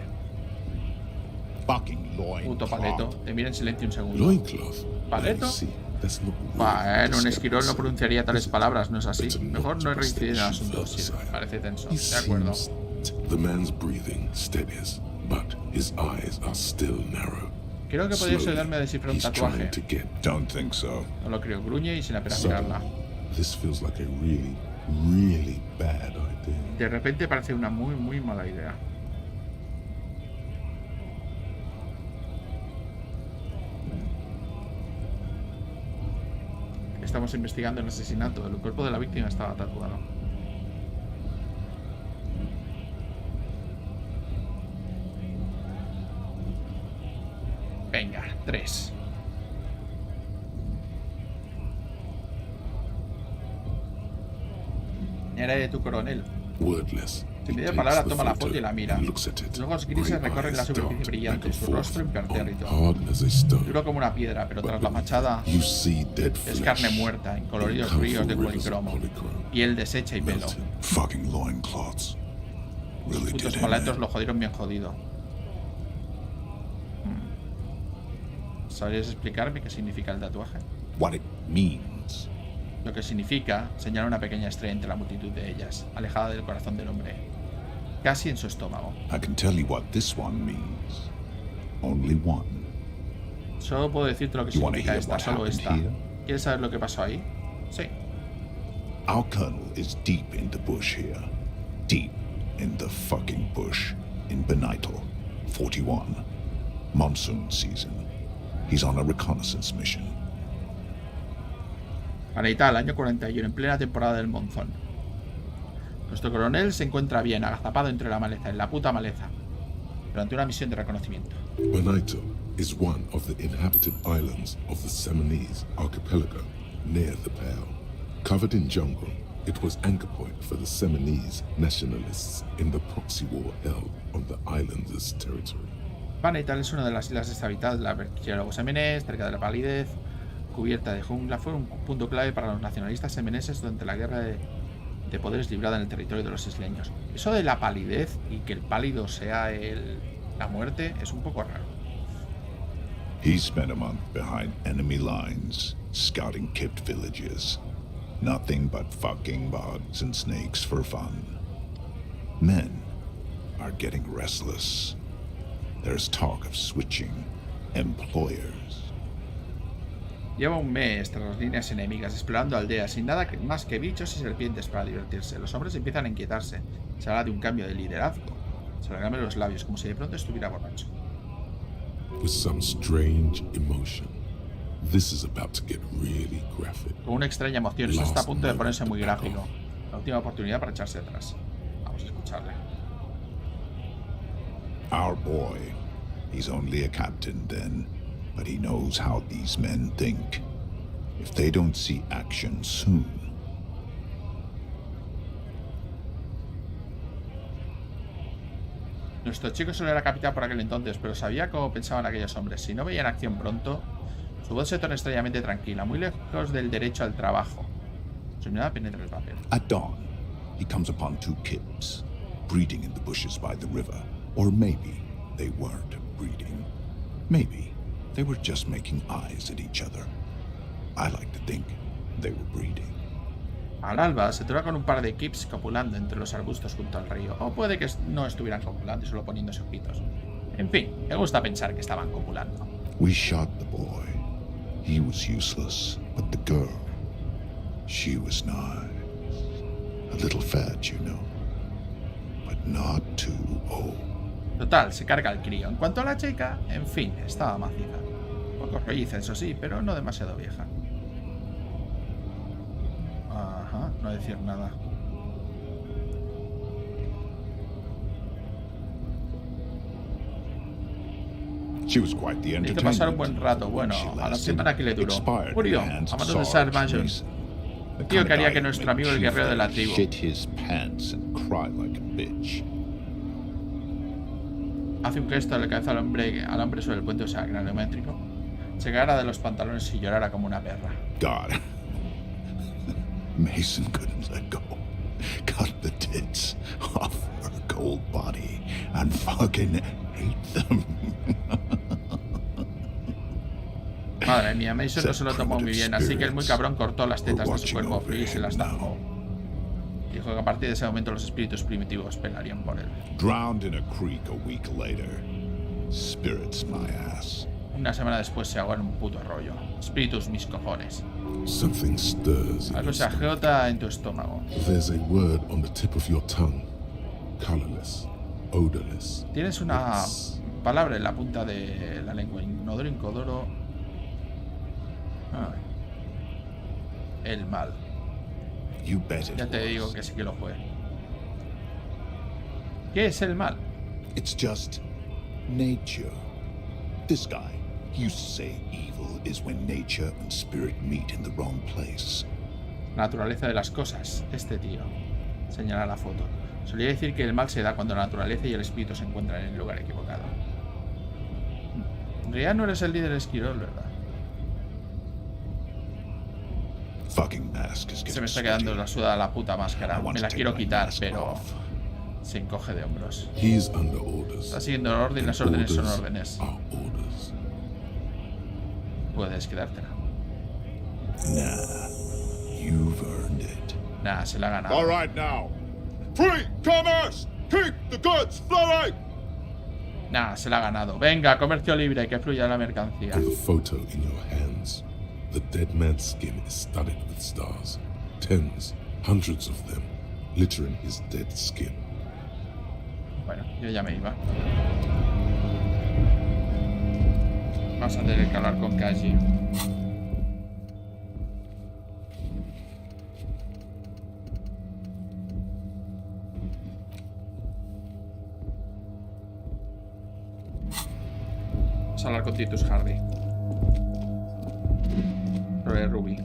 Fucking Puto loincloth. paleto. Te mira en silencio un segundo. Loincloth? ¿Paleto? See, that's not Bueno, un esquirol no pronunciaría pronunciaría tales palabras, ¿no es así? Mejor no reincidir en el asunto. Sí, parece tenso. De acuerdo. The man's breathing steadies, but his eyes are still narrow. Creo que podrías Slowly, ayudarme a descifrar un he's tatuaje. trying to get. Don't think so. No lo creo. Gruñe y sin apenas Suddenly, mirarla. this feels like a really, really bad idea. De repente parece una muy, muy mala idea. Estamos investigando el asesinato. El cuerpo de la víctima estaba tatuado. Venga, 3. Era de tu coronel. Wordless. Sin media He palabra takes the toma la photo foto y la mira. and looks at it. Los ojos grises Grey recorren la eyes superficie dart brillante, back and su rostro forth, impertérrito. on hard as a stone. Duro como una piedra, pero tras la fachada You see dead es flesh carne muerta, en coloridos in ríos de colorful rivers of policromo, polychrome, piel deshecha y pelo. melting. Fucking loincloths. Really Putos did paletos it. lo jodieron bien jodido. ¿Sabrías explicarme qué significa el tatuaje? What it means. Lo que significa señala una pequeña estrella entre la multitud de ellas, alejada del corazón del hombre, casi en su estómago. I can tell you what this one means. Only one. Solo puedo decirte lo que You wanna significa hear esta, what solo happened esta. here? ¿Quieres saber lo que pasó ahí? Sí. Our colonel is deep in the bush here. Deep in the fucking bush. In Benito, 41. Monsoon season. He's on a reconnaissance mission. Anita, el año 41, en plena temporada del monzón. Nuestro coronel se encuentra bien, agazapado entre la maleza, en la puta maleza, durante una misión de reconocimiento. Benito is one of the inhabited islands of the Seminese archipelago near the Pale. Covered in jungle, it was anchor point for the Seminese nationalists in the proxy war held on the islanders' territory. Vanetal es una de las islas deshabitadas del archipiélago semenés, cerca de la palidez, cubierta de jungla. Fue un punto clave para los nacionalistas semeneses durante la guerra de poderes librada en el territorio de los isleños. Eso de la palidez y que el pálido sea la muerte es un poco raro. He spent a month behind enemy lines, scouting kept villages. Nothing but fucking bugs and snakes for fun. Men are getting restless. There's talk of switching employers. Lleva un mes tras las líneas enemigas, explorando aldeas, sin nada más que bichos y serpientes para divertirse. Los hombres empiezan a inquietarse. Se habla de un cambio de liderazgo. Se le lamen los labios, como si de pronto estuviera borracho. With some strange emotion. This is about to get really graphic. Con una extraña emoción, eso está a punto de ponerse muy gráfico. La última oportunidad para echarse atrás. Vamos a escucharle. Our boy, he's only a captain then, but he knows how these men think. If they don't see action soon. Nuestro chico solo era capitán por aquel entonces, pero sabía cómo pensaban aquellos hombres. Si no veían acción pronto, su voz se torna extrañamente tranquila, muy lejos del derecho al trabajo. Su mirada penetra el papel. At dawn, he comes upon two kids, breeding in the bushes by the river. Or maybe they weren't breeding. Maybe they were just making eyes at each other. I like to think they were breeding. Al alba se troba con un par de kips copulando entre los arbustos junto al río. O puede que no estuvieran copulando y solo poniéndose ojitos. En fin, me gusta pensar que estaban copulando. We shot the boy. He was useless, but the girl, she was nice. A little fat, you know, but not too old. Total, se carga el crío. En cuanto a la chica, en fin, estaba maciza. Un poco rolliza, eso sí, pero no demasiado vieja. Ajá, no decir nada. She was quite the Hizo pasar un entertainment. buen rato. Bueno, She a la lasted, semana que le duró. expired Murió in the a hands of manos de Sarge Sarge Mason. Mason. The Tío kind que of haría guy que who'd nuestro make amigo el Chief guerrero de la Ed tribu shit his pants and cry like a bitch. hace un gesto de la cabeza al hombre sobre el puente granumétrico. Se cagara de los pantalones y llorara como una perra. God. Mason couldn't let go. Cut the tits off her cold body and fucking ate them. Madre mía, Mason no se lo tomó muy bien, así que el muy cabrón cortó las tetas de su cuerpo frío y se las tapó. Dijo que a partir de ese momento los espíritus primitivos pelearían por él. Drowned in a creek a week later. Spirits my ass. Una semana después se ahogó en un puto arroyo. Espíritus mis cojones. Something stirs in Algo your se stomach. agota en tu estómago. There's a word on the tip of your tongue. Colorless, odorless. Tienes una It's palabra en la punta de la lengua. Inodoro, incodoro. Ah. El mal. You bet it Ya te was. digo que sí que lo fue. ¿Qué es el mal? It's just nature. This guy, he used to say evil is when nature and spirit meet in the wrong place. La naturaleza de las cosas. Este tío. Señala la foto. Solía decir que el mal se da cuando la naturaleza y el espíritu se encuentran en el lugar equivocado. En realidad no eres el líder esquirol, ¿verdad? Fucking mask is Se getting me está quedando sweaty. la sudada la puta máscara. I want Me to la take quiero my quitar, mask pero off. se encoge de hombros. He's under orders. Está siguiendo el orden y And las órdenes son orders órdenes. are orders. Puedes quedártela. Nah, you've earned it. Nah, se la ha ganado. All right now. Free commerce! Keep the goods flowing! Nah, se la ha ganado. Venga, comercio libre, que fluya la mercancía. On the photo in your hands, the dead man's skin is studded with stars. Tens, hundreds of them, littering his dead skin. Bueno, yo ya me iba. Vas a tener que hablar con Kaji. Vamos a hablar con Titus Hardy. Sobre Ruby.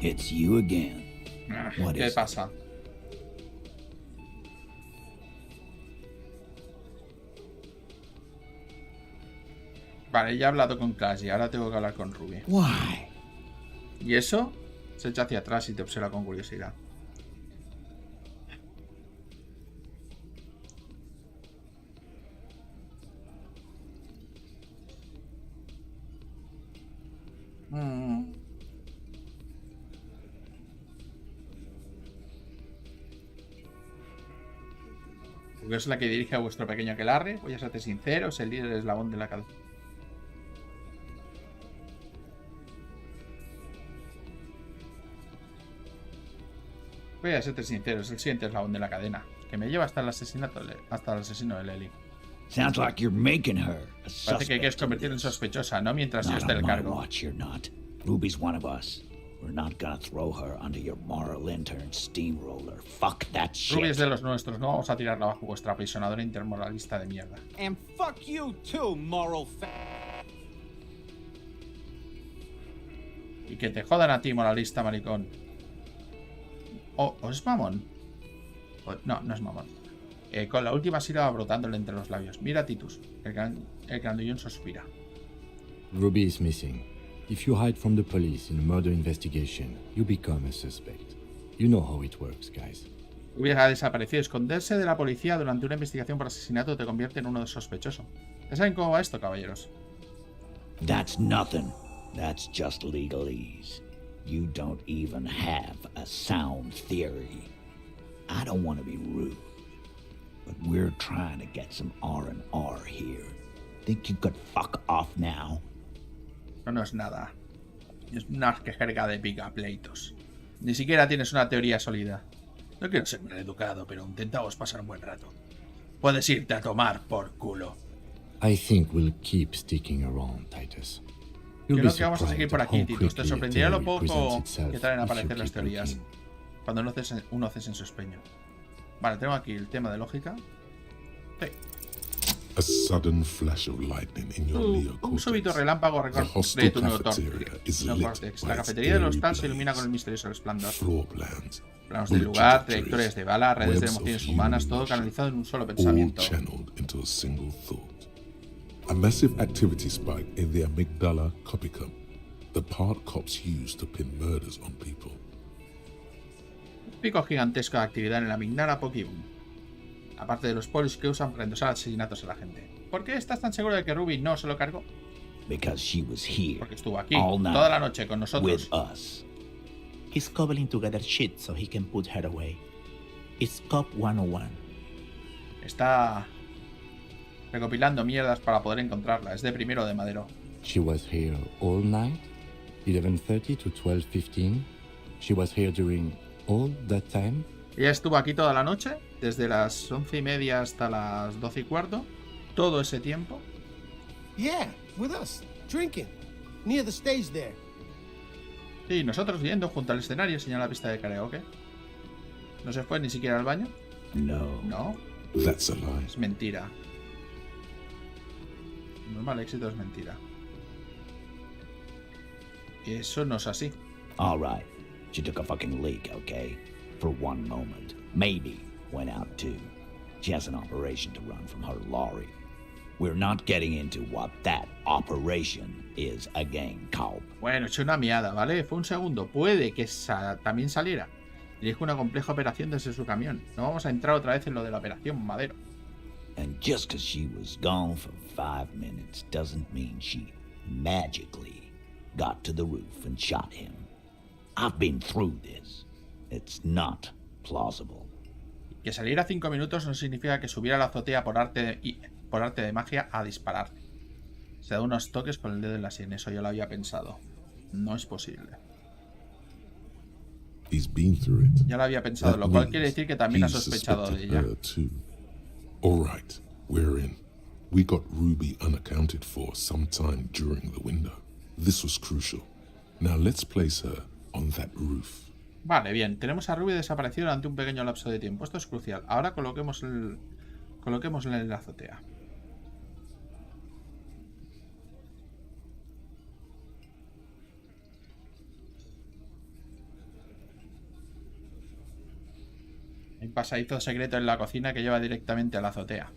It's you again. What ¿Qué is it? pasa? Vale, ya he hablado con Kaji, ahora tengo que hablar con Ruby. Why? ¿Y eso? Se echa hacia atrás y te observa con curiosidad. Porque es la que dirige a vuestro pequeño aquelarre. Voy a serte sincero, es el líder eslabón de la cadena. Voy a serte sincero, es el siguiente eslabón de la cadena, que me lleva hasta el asesino de Lely. Sounds like you're making her a Parece que quieres suspect. convertirla en sospechosa, no mientras yo Not esté on en el my cargo. watch, you're not. Ruby's one of us. We're not gonna throw her under your moral intern steamroller. Fuck that Ruby es shit. de los nuestros, no vamos a tirarla bajo vuestra aprisionadora intermoralista de mierda. And fuck you too, moral Y que te jodan a ti, moralista maricón. ¿O es mamón? No, no es mamón. Con la última sílaba brotándole entre los labios. Mira a Titus. El grandullón suspira. Ruby is missing. If you hide from the police in a murder investigation, you become a suspect. You know how it works, guys. Hubiera desaparecido. Esconderse de la policía durante una investigación por asesinato te convierte en uno de sospechoso. ¿Ya saben cómo va esto, caballeros? That's nothing. That's just legalese. You don't even have a sound theory. I don't want to be rude, but we're trying to get some R&R here. Think you could fuck off now? No es nada. Es una jerga de picapleitos. Ni siquiera tienes una teoría sólida. No quiero ser maleducado, pero intentamos pasar un buen rato. Puedes irte a tomar por culo. I think we'll keep sticking around, Titus. You'll Creo be que vamos a seguir surprised por at aquí, how Titus. Te quickly a sorprenderá lo theory presents poco itself que traen a if you aparecer las keep teorías looking. cuando uno cese en su empeño. Vale, tengo aquí el tema de lógica. Sí. A sudden flash of lightning in your Un súbito neocortex. relámpago The de hostel tu cafeteria is lit neocórtex. by La its cafetería del airy hostal se ilumina con el blaze. misterioso resplandor. Floor plans, Planos del bullet lugar, trajectories, trayectorias de bala, redes de webs of emociones human humanas, todo emotion, canalizado en un solo all pensamiento. channeled into a single thought. A massive activity spike in the amygdala copicum, the part cops use to pin murders on people. Un pico gigantesco de actividad en la amígdala Pokémon. Aparte de los polis que usan para endosar asesinatos a la gente. ¿Por qué estás tan seguro de que Ruby no se lo cargó? Because she was here Porque estuvo aquí all night toda la noche con with nosotros. us. He's cobbling together shit so he can put her away. It's Cop 101. Está recopilando mierdas para poder encontrarla. Es de primero de madero. She was here all night, 11:30 to 12:15. She was here during all that time. Ella estuvo aquí toda la noche, desde las 11:30 hasta las 12:15. Todo ese tiempo. Yeah, with us, drinking, near the stage there. Sí, nosotros viendo junto al escenario, señala la pista de karaoke. ¿No se fue ni siquiera al baño? No. No, That's a lie. es mentira. Normal éxito es mentira. Eso no es así. All right. She took a fucking leak, okay? For one moment. Maybe went out too. She has an operation to run from her lorry. We're not getting into what that operation is again, Cop. Bueno, eché una miada, ¿vale? Fue un segundo. Puede que también saliera. Dirige una compleja operación desde su camión. No vamos a entrar otra vez en lo de la operación Madero. And just 'cause she was gone for 5 minutes doesn't mean she magically got to the roof and shot him. I've been through this. It's not plausible. Que saliera 5 minutos no significa que subiera a la azotea por arte de magia a disparar. Se da unos toques con el dedo en la sien. Eso yo lo había pensado. No es posible. He's been through it. Ya lo había pensado, That lo cual means quiere decir que también ha he's sospechado de suspected ella. her too. All right, we're in. We got Ruby unaccounted for sometime during the window. This was crucial. Now let's place her on that roof. Vale, bien. Tenemos a Ruby desaparecido durante un pequeño lapso de tiempo. Esto es crucial. Ahora coloquémosla en la azotea. Hay un pasadizo secreto en la cocina que lleva directamente a la azotea.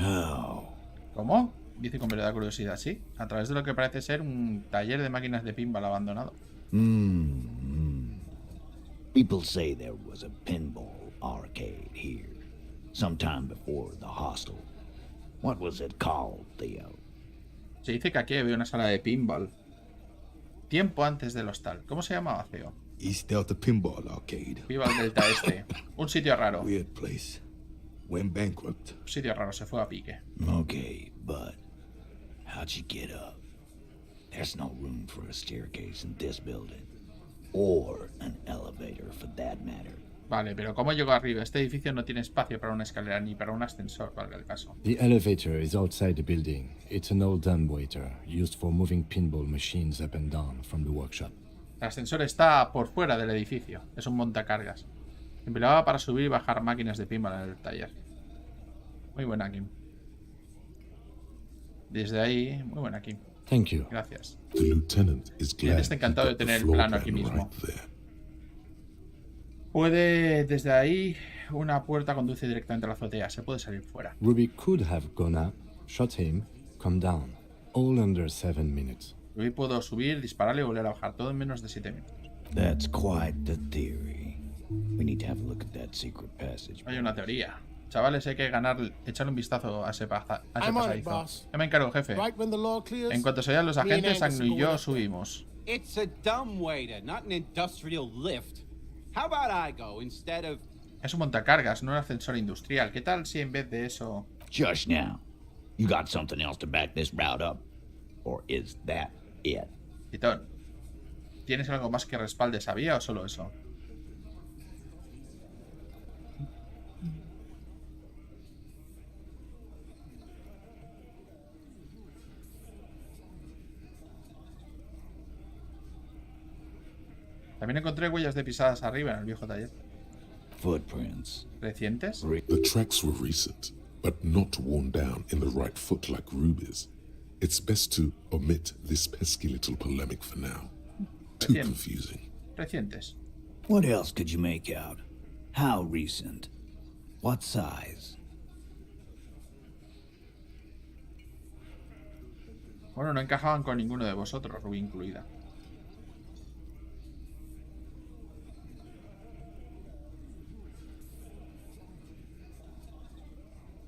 Oh. ¿Cómo? Dice con verdadera curiosidad. Sí, a través de lo que parece ser un taller de máquinas de pinball abandonado. People say there was a pinball arcade here sometime before the hostel. What was it called, Theo? Se dice que aquí había una sala de pinball tiempo antes del hostal. ¿Cómo se llamaba, Theo? East Delta Pinball Arcade. Pinball Delta Este. Un sitio raro. Weird place. Went bankrupt. Un sitio raro, se fue a pique. Okay, but how'd you get up? There's no room for a staircase in this building. Or an elevator, for that matter. Vale, pero ¿cómo llegó arriba? Este edificio no tiene espacio para una escalera ni para un ascensor, valga el caso. The elevator is outside the building. It's an old dumbwaiter used for moving pinball machines up and down from the workshop. El ascensor está por fuera del edificio. Es un montacargas. Se empleaba para subir y bajar máquinas de pinball en el taller. Muy buena, Kim. Desde ahí, muy buena, Kim. Thank you. Gracias. The lieutenant is glad Está he encantado de got the tener el floor plano aquí plan mismo. right there. Puede, desde ahí, una puerta conduce directamente a la azotea. Se puede salir fuera. Ruby could have gone up, shot him, come down. All under 7 minutes. Hoy puedo subir, dispararle y volver a bajar. Todo en menos de 7 minutos. That's quite the theory. We need to have a look at that secret passage. Hay una teoría. Chavales, hay que echarle un vistazo a ese I'm on it, pasadizo. boss. Ya me encargo, jefe. Right when the law clears. En cuanto se vayan los me and agentes, Angus Agnew y go yo up there. subimos. It's a dumbwaiter, not an industrial lift. How about I go instead of... Es un montacargas, no un ascensor industrial. ¿Qué tal si en vez de eso... Just now. You got something else to back this route up? Or is that it? Titón, ¿tienes algo más que respalde esa vía o solo eso? También encontré huellas de pisadas arriba en el viejo taller. Footprints. ¿Recientes? The tracks were recent, but not worn down in the right foot like Ruby's. It's best to omit this pesky little polemic for now. Too confusing. Recientes. What else could you make out? How recent? What size? Bueno, no encajaban con ninguno de vosotros, Ruby incluida.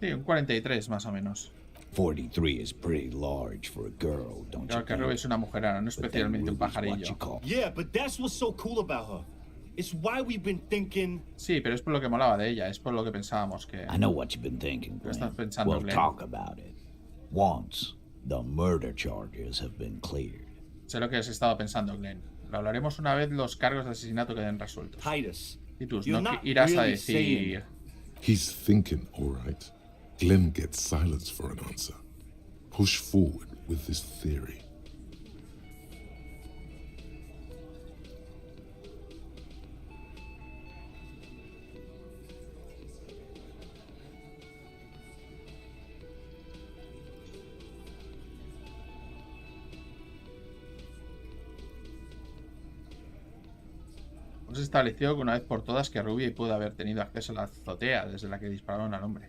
Sí, un 43 más o menos. 43 is pretty large for a girl, don't Claro you que Ruby think? es una mujerana, no especialmente un Ruby's what pajarillo. you call. Yeah, but that's what's so cool about her. It's why we've been thinking. Sí, pero es por lo que molaba de ella, es por lo que pensábamos que... I know what you've been thinking, Lo estás Glenn. pensando, We'll Glenn. talk about it. Once the murder charges have been cleared. Sé lo que has estado pensando, Glenn. Lo hablaremos una vez los cargos de asesinato queden resueltos. Titus. Titus, You're no not irás a really decir... He's thinking, all right. Glenn gets silence for an answer. Push forward with this theory. Hemos establecido que una vez por todas que Ruby pudo haber tenido acceso a la azotea desde la que dispararon al hombre.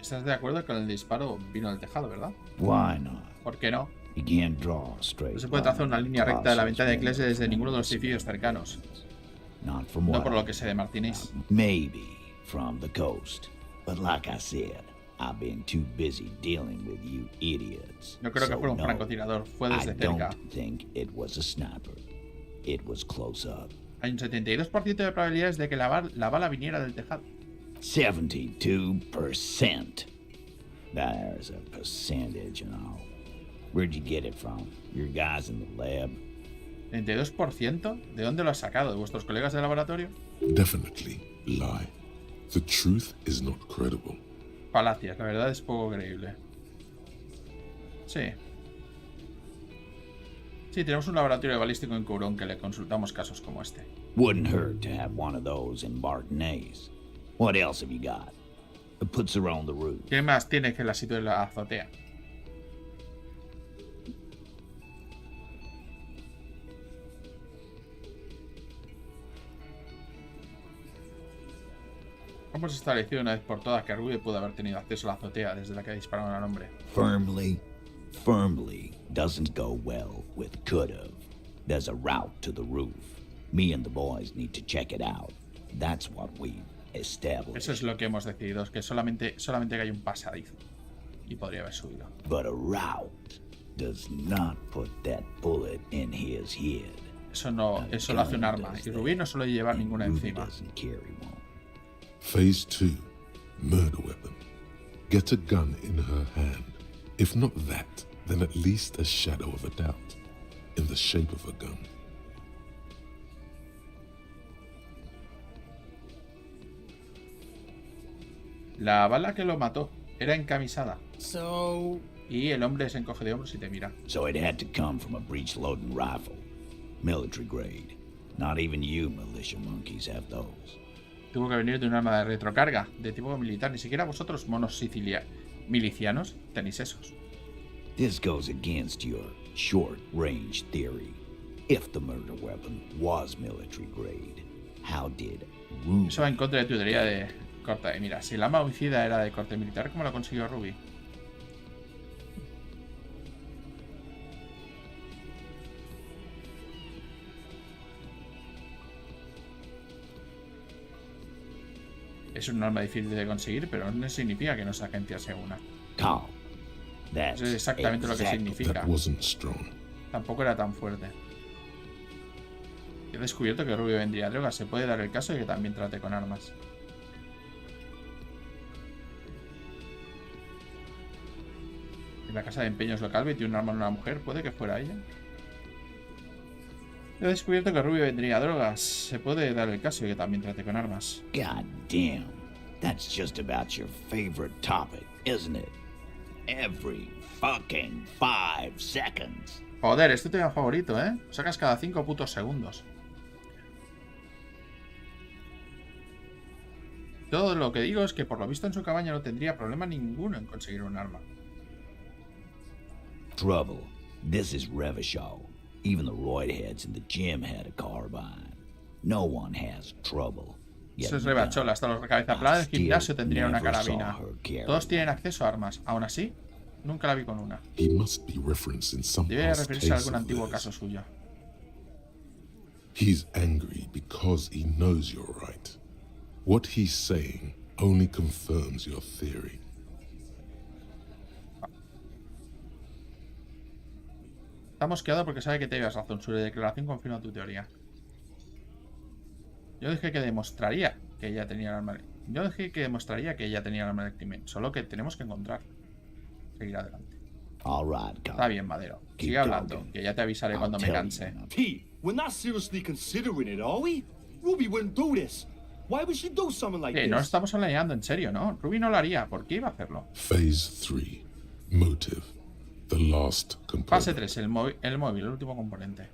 ¿Estás de acuerdo con el disparo vino del tejado, verdad? Why not? ¿Por qué no? You can't draw a straight No se puede line trazar una línea recta de la ventana de process iglesia desde when ninguno de los it's edificios cercanos. Not from No what por I lo que sé de Martínez. Maybe from the coast. But like I said, I've been too busy dealing with you idiots. No creo que So fuera un no, francotirador, fue I desde cerca. don't think it was a sniper. It was close up. Hay un 72% de probabilidades de que la bala viniera del tejado. 72%. There's a percentage and all. Where'd you get it from? Your guys in the lab? ¿32%? ¿De dónde lo has sacado? ¿De vuestros colegas de laboratorio? Definitely lie. The truth is not credible. Falacias, la verdad es poco creíble. Sí. Sí, tenemos un laboratorio balístico en Courón que le consultamos casos como este. Wouldn't hurt to have one of those in Martinez. What else have you got? It puts her on the roof. ¿Qué más tiene que la sitio de la azotea? Hemos establecido una vez por todas que Ruby pudo haber tenido acceso a la azotea desde la que dispararon al hombre. Firmly doesn't go well with could've. There's a route to the roof. Me and the boys need to check it out. That's what we established. Eso es lo que hemos decidido, es que solamente que hay un pasadizo. Y podría haber subido. But a route does not put that bullet in his head. Eso no, eso lo hace un arma. Y Ruby no suele llevar ninguna Ruby encima. doesn't carry one. Phase 2. Murder weapon. Get a gun in her hand. If not that, then at least a shadow of a doubt. In the shape of a gun. La bala que lo mató era encamisada. So, Y el hombre se encoge de hombros y te mira. So it had to come from a breech-loading rifle. Military grade. Not even you militia monkeys have those. Tuvo que venir de un arma de retrocarga, de tipo militar. Ni siquiera vosotros, monos milicianos, tenéis esos. This goes against your short-range theory. If the murder weapon was military grade, how did Ruby... Eso va en contra de tu teoría de corta de mira. Si el arma homicida era de corte militar, ¿cómo lo consiguió Ruby? Es un arma difícil de conseguir, pero no significa que no sea agenciase una. Call. That's Eso es exactamente lo que exactly- significa. That wasn't strong. Tampoco era tan fuerte. He descubierto que Ruby vendría drogas. Se puede dar el caso de que también trate con armas. En la casa de empeños local metió un arma en una mujer. ¿Puede que fuera ella? He descubierto que Rubio vendría a drogas. Se puede dar el caso de que también trate con armas. God damn. That's just about your favorite topic, isn't it? Every fucking 5 seconds. Joder, es tu tema favorito, ¿eh? Lo sacas cada 5 putos segundos. Todo lo que digo es que por lo visto en su cabaña no tendría problema ninguno en conseguir un arma. Trouble. This is Revachol. Even the roidheads in the gym had a carbine. No one has trouble. Eso es Revachol. Hasta los cabeza plana del gimnasio tendrían una carabina. Todos tienen acceso a armas. Aún así, nunca la vi con una. Debe referirse a algún antiguo caso suyo. He's angry because he knows you're right. What he's saying only confirms your theory. Está mosqueado porque sabe que te llevas razón. Su declaración confirma tu teoría. Yo dije que demostraría que ella tenía el arma. Del crimen. Solo que tenemos que encontrar. Seguir adelante. Está bien, Madero. Sigue hablando, que ya te avisaré cuando me canse. Pete, we're not seriously considering it, are we? Ruby wouldn't do this. Why would she do something like this? No estamos alineando en serio, ¿no? Ruby no lo haría. ¿Por qué iba a hacerlo? Phase 3. Motive. The last component. Fase 3. El móvil, el último componente.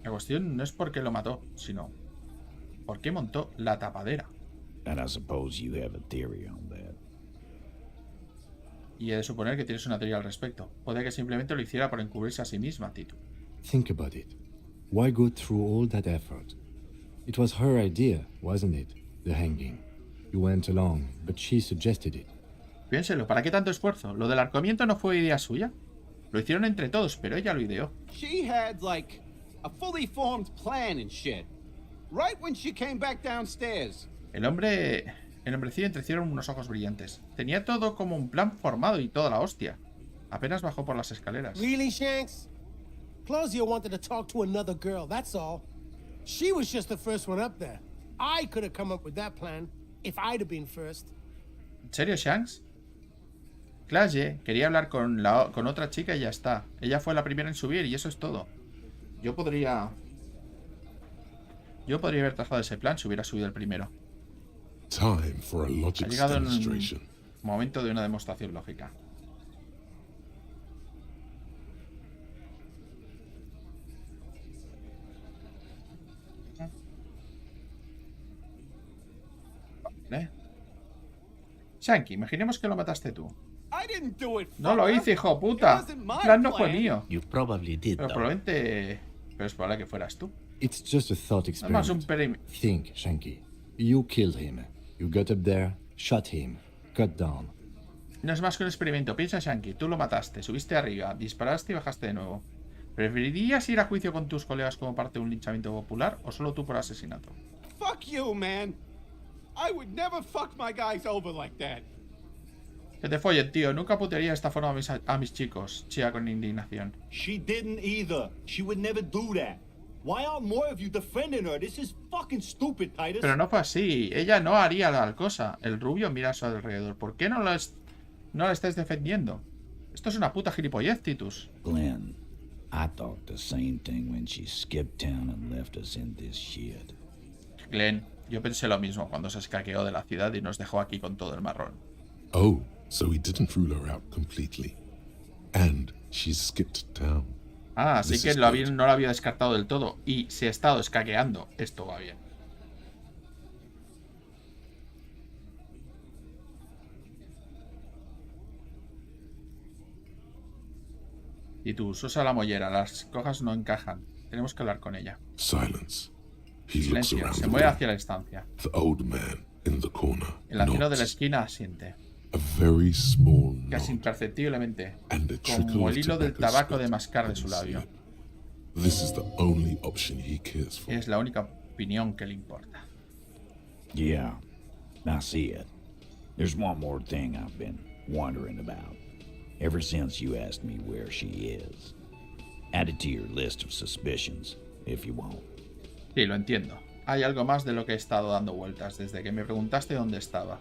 La cuestión no es por qué lo mató, sino por qué montó la tapadera. And I suppose you have a theory on that. Y he de suponer que tienes una teoría al respecto. Puede que simplemente lo hiciera por encubrirse a sí misma, Tito. Think about it. Why go through all that effort? It was her idea, wasn't it? The hanging. You went along, but she suggested it. Piénselo, ¿para qué tanto esfuerzo? Lo del ahorcamiento no fue idea suya. Lo hicieron entre todos, pero ella lo ideó. She had like a fully formed plan and shit. Right when she came back downstairs. El hombrecillo entrecieron unos ojos brillantes. Tenía todo como un plan formado y toda la hostia. Apenas bajó por las escaleras. Really, Shanks? Claudia wanted to talk to another girl, that's all. She was just the first one up there. I could have come up with that plan if I'd have been first. ¿En serio, Shanks? Claudia quería hablar con otra chica y ya está. Ella fue la primera en subir y eso es todo. Yo podría haber trazado ese plan si hubiera subido el primero. Time for a logic Ha llegado en demonstration. un momento de una demostración lógica. Vale. Shanky, imaginemos que lo mataste tú. No lo hice, hijo puta. El plan no fue mío. You probably did, Pero though. probablemente... Pero es probable que fueras tú. It's just a thought Además, experiment. Think, Shanky. You killed him. You got up there, shot him, cut down. No es más que un experimento. Piensa, Shanky. Tú lo mataste, subiste arriba, disparaste y bajaste de nuevo. ¿Preferirías ir a juicio con tus colegas como parte de un linchamiento popular o solo tú por asesinato? Fuck you, man. I would never fuck my guys over like that. Que te follen, tío. Nunca putearía de esta forma a mis chicos. Chía con indignación. She didn't either. She would never do that. Why aren't more of you defending her? This is fucking stupid, Titus. Pero no fue así. Ella no haría tal cosa. El rubio mira a su alrededor. ¿Por qué no la estáis defendiendo? Esto es una puta gilipollez, Titus. Glenn, I thought the same thing when she skipped town and left us in this shit. Glenn, yo pensé lo mismo cuando se escaqueó de la ciudad y nos dejó aquí con todo el marrón. Oh, so he didn't rule her out completely. And she skipped town. Ah, así que no lo había descartado del todo. Y si ha estado escaqueando, esto va bien. Y tú, usa la mollera. Las cojas no encajan. Tenemos que hablar con ella. Silence. He looks Silencio. around Se the mueve room. hacia la estancia. The old man in the corner El anciano de la nods. esquina asiente. A very small Casi nod imperceptiblemente. and a trickle Como of el hilo del tobacco tabaco de spit mascar de on su his labio. lip. This is the only option he cares for. Es la única opinión que le importa. Yeah, I see it. There's one more thing I've been wondering about. Ever since you asked me where she is. Add it to your list of suspicions, if you want. Sí, lo entiendo. Hay algo más de lo que he estado dando vueltas desde que me preguntaste dónde estaba.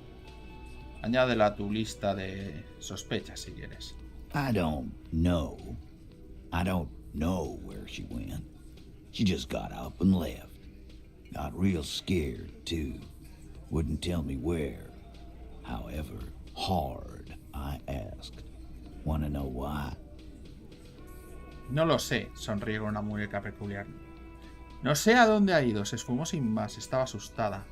Añádela a tu lista de sospechas si quieres. I don't know. I don't know where she went. She just got up and left. Got real scared, too. Wouldn't tell me where. However, hard I asked. Wanna know why? No lo sé, sonríe con una mueca peculiar. No sé a dónde ha ido, se esfumó sin más, estaba asustada.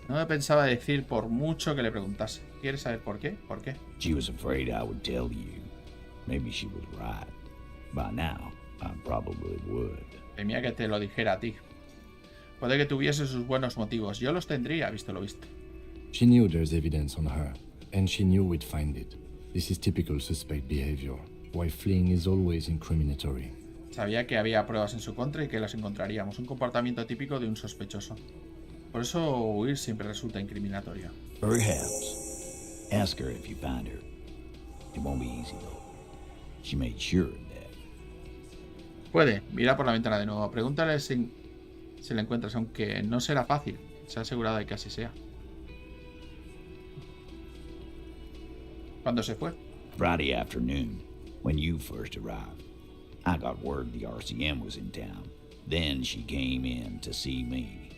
No me pensaba decir por mucho que le preguntase. ¿Quieres saber por qué? ¿Por qué? She was afraid I would tell you. Maybe she was right. By now, I probably would. Temía que te lo dijera a ti. Puede que tuviese sus buenos motivos. Yo los tendría, visto lo visto. She knew there's evidence on her, and she knew we'd find it. This is typical suspect behavior, why fleeing is always incriminatory. Sabía que había pruebas en su contra y que las encontraríamos. Un comportamiento típico de un sospechoso. Por eso huir siempre resulta incriminatorio. Perhaps. Ask her if you find her. It won't be easy, though. She made sure of that. Puede, mira por la ventana de nuevo. Pregúntale si la encuentras, aunque no será fácil. Se ha asegurado de que así sea. ¿Cuándo se fue? Friday afternoon, when you first arrived. I got word the RCM was in town. Then she came in to see me.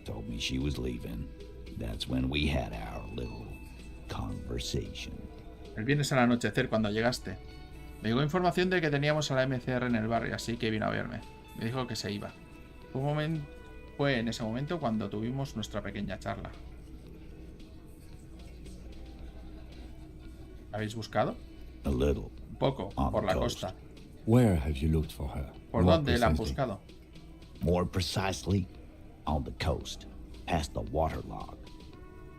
Told me she was leaving. That's when we had our little conversation. El viernes al anochecer, cuando llegaste. Me llegó información de que teníamos a la MCR en el barrio, así que vino a verme. Me dijo que se iba. Fue en ese momento cuando tuvimos nuestra pequeña charla. ¿La habéis buscado? A little. Un poco, por la costa. Where have you looked for her? ¿Por dónde la han buscado? More precisely, on the coast, past the waterlock.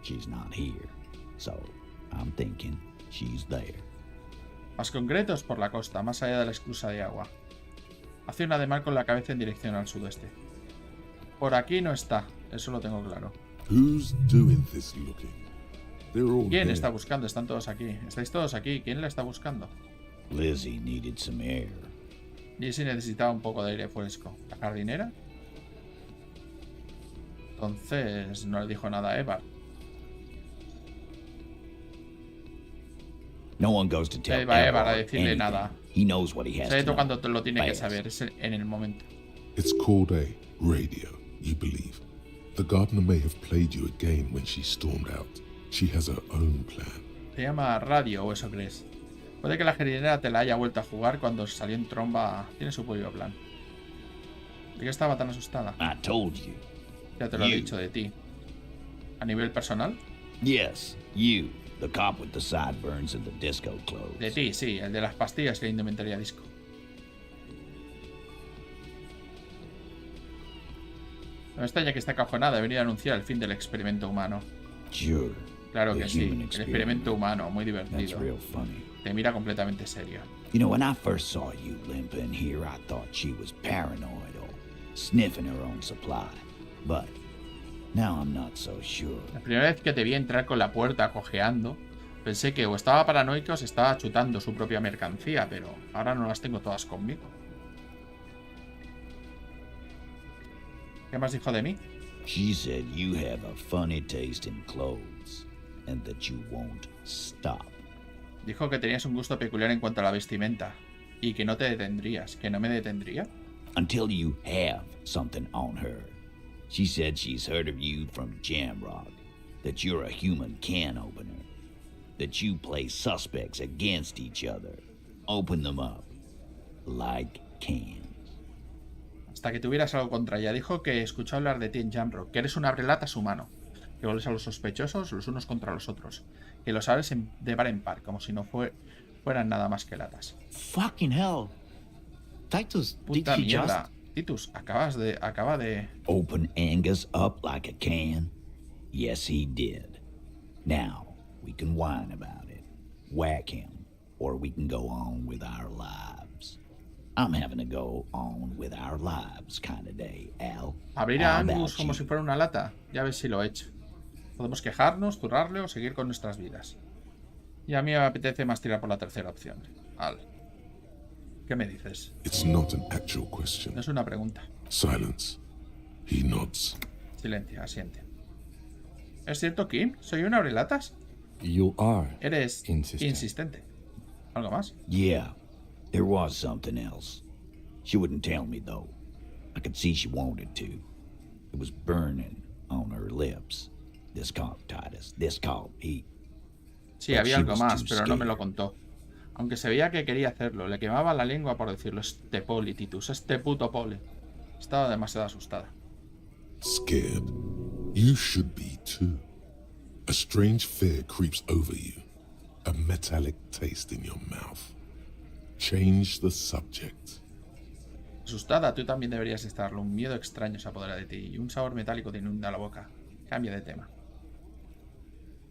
She's not here, so I'm thinking she's there. Más concretos, por la costa, más allá de la esclusa de agua. Hace un ademán con la cabeza en dirección al sudeste. Por aquí no está, eso lo tengo claro. Who's doing this looking? They're all ¿Quién here. está buscando? Están todos aquí. ¿Estáis todos aquí? ¿Quién la está buscando? Lizzie needed some air. Lizzie necesitaba un poco de aire fresco. ¿La jardinera? Entonces no le dijo nada a Eva. No one goes to tell Eva a Evar decirle anything. nada. He knows what he has Sabe to know. cuando te lo tiene que Fast. saber. Es en el momento. It's called a radio, you believe. The gardener may have played you a game when she stormed out. She has her own plan. Se llama radio, o eso crees. Puede que la jardinera te la haya vuelto a jugar cuando salió en tromba. Tiene su propio plan. ¿De qué estaba tan asustada? I told you. Ya te lo he You. dicho de ti. ¿A nivel personal? Yes, you. The cop with the sideburns and the disco clothes. De ti, sí. El de las pastillas y la indumentaria disco. No extraña que está cajonada de venir a anunciar el fin del experimento humano. Sure. Claro The que sí. human El experimento humano, muy That's divertido. real funny. Te mira completamente serio. You know, when I first saw you limping here, I thought she was paranoid or sniffing her own supply. But now I'm not so sure. La primera vez que te vi entrar con la puerta cojeando, pensé que o estaba paranoico o se estaba chutando su propia mercancía, pero ahora no las tengo todas conmigo. ¿Qué más dijo de mí? She said you have a funny taste in clothes and that you won't stop. Dijo que tenías un gusto peculiar en cuanto a la vestimenta y que no te detendrías. ¿Que no me detendría? Until you have something on her. She said she's heard of you from Jamrock, that you're a human can opener, that you play suspects against each other, open them up like cans. Hasta que tuvieras algo contra ella. Dijo que escuchó hablar de ti en Jamrock, que eres un abrelatas humano, que vuelves a los sospechosos los unos contra los otros, que los abres de par en par, como si no fueran nada más que latas. Fucking hell. Titus, did Puta he mierda. just... Titus, acaba de... Open Angus up like a can? Yes, he did. Now, we can whine about it, whack him, or we can go on with our lives. I'm having a go on with our lives kind of day, Al. Abrir a How Angus about como you? si fuera una lata. Ya ves si lo he hecho. Podemos quejarnos, zurrarle o seguir con nuestras vidas. Y a mí me apetece más tirar por la tercera opción. Al, ¿qué me dices? It's not an actual question. No es una pregunta. Silence. He nods. Silencio, asiente. ¿Es cierto, Kim? ¿Soy un abrelatas? You are Eres insistent. insistente. ¿Algo más? Yeah, there was something else. She wouldn't tell me, though. I could see she wanted to. It was burning on her lips. This caught Titus. This caught Pete. Sí, había algo más, pero no me lo contó. Aunque se veía que quería hacerlo, le quemaba la lengua por decirlo. Este poli, Titus, este puto poli. Estaba demasiado asustada. Scared? You should be too. A strange fear creeps over you. A metallic taste in your mouth. Change the subject. Asustada, tú también deberías estarlo. Un miedo extraño se apodera de ti y un sabor metálico te inunda la boca. Cambia de tema.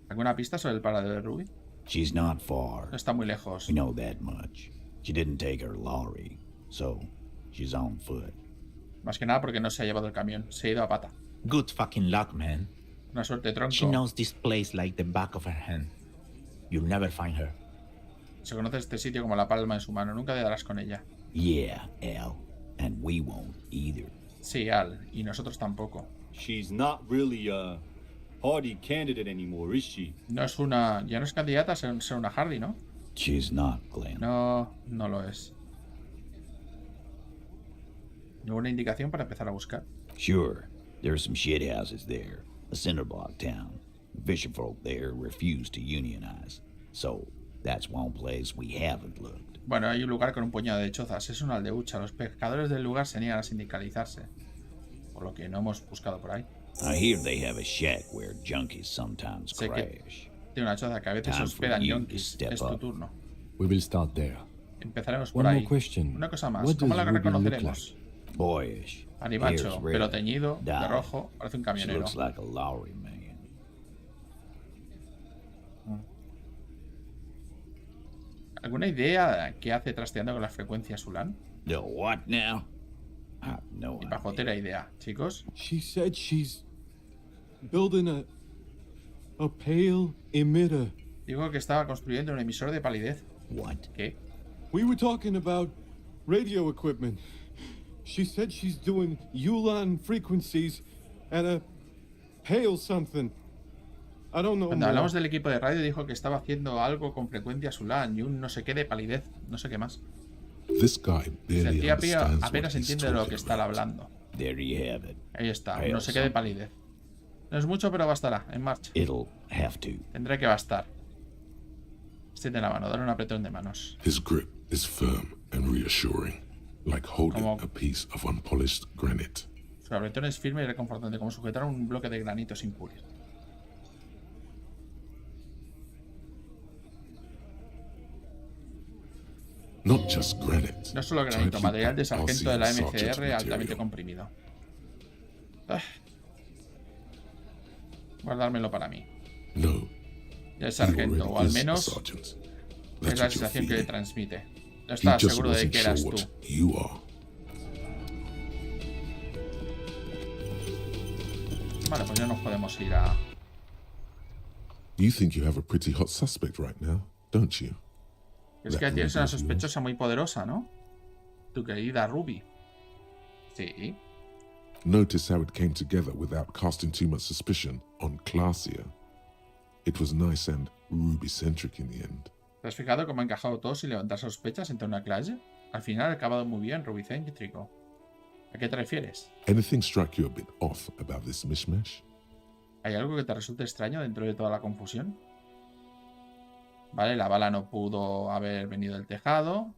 ¿Alguna pista sobre el paradero de Ruby? She's not far. No está muy lejos. We know that much. She didn't take her lorry, so she's on foot. Más que nada porque no se ha llevado el camión. Se ha ido a pata. Good fucking luck, man. Una suerte, tronco. She knows this place like the back of her hand. You'll never find her. Se conoce este sitio como la palma de su mano. Nunca darás con ella. Yeah, Al. And we won't either. Sí, Al. Y nosotros tampoco. She's not really a Hardy candidate anymore, is she? No es una... Ya no es candidata a ser una Hardy, ¿no? She's not, Glenn. No, no lo es. ¿Alguna indicación para empezar a buscar? Sure. There are some shit houses there. A cinder block town. Fisherfolk there refuse to unionize. So, that's one place we haven't looked. Bueno, hay un lugar con un puñado de chozas. Es una aldeucha. Los pescadores del lugar se niegan a sindicalizarse. Por lo que no hemos buscado por ahí. I hear they have a shack where junkies sometimes Sé que crash. tiene una choza que a veces Time hospedan for you to yonkis. step Es tu up. turno. We will start there. Empezaremos por One ahí. more question. Una cosa más. What ¿Cómo la does Ruby look reconoceremos? Boyish. Animacho, Hair's pelo red, teñido, de dyed. rojo. Parece un She camionero. looks like a lorry man. ¿Alguna idea qué hace trasteando con las frecuencias Ulan? The what now? I have no Y pajotera idea, chicos. She said she's building a pale emitter. Digo que estaba construyendo un emisor de palidez. What? ¿Qué? We were talking about radio equipment. She said she's doing Ulan frequencies at a pale something. I don't know. Cuando more. hablamos del equipo de radio dijo que estaba haciendo algo con frecuencias Ulan y un no sé qué de palidez, no sé qué más. This guy El barely tío understands apenas what he's entiende de lo que talking está about. hablando. There you have it. Ahí está, Pale no sé qué de something. palidez. No es mucho, pero bastará, en marcha. It'll have to. Tendré que bastar. Extiende la mano, dale un apretón de manos. His grip is firm and reassuring, like holding Como- a piece of unpolished granite. Su apretón es firme y reconfortante, como sujetar un bloque de granito sin pulir. Not just granite. No solo granito, tightly material de packed sargento de la RCM MCR sergeant altamente material. comprimido. Ah. Guardármelo para mí. No, El he sargento, o al already is a menos sergeant. es That's la what you're sensación que le feeling. transmite. No He estaba just seguro de wasn't que sure eras what tú. you are. Vale, pues ya nos podemos ir a... You think you have a pretty hot suspect right now, don't you? Es que That tienes Ruby una of yours? sospechosa muy poderosa, ¿no? Tu querida Ruby. Sí. Notice how it came together without casting too much suspicion on Clasia. It was nice and Ruby-centric in the end. ¿Te has fijado cómo ha encajado todo sin levantar sospechas entre una clase? Al final ha acabado muy bien, rubicéntrico. ¿A qué te refieres? Anything struck you a bit off about this mishmash? ¿Hay algo que te resulte extraño dentro de toda la confusión? Vale, la bala no pudo haber venido del tejado.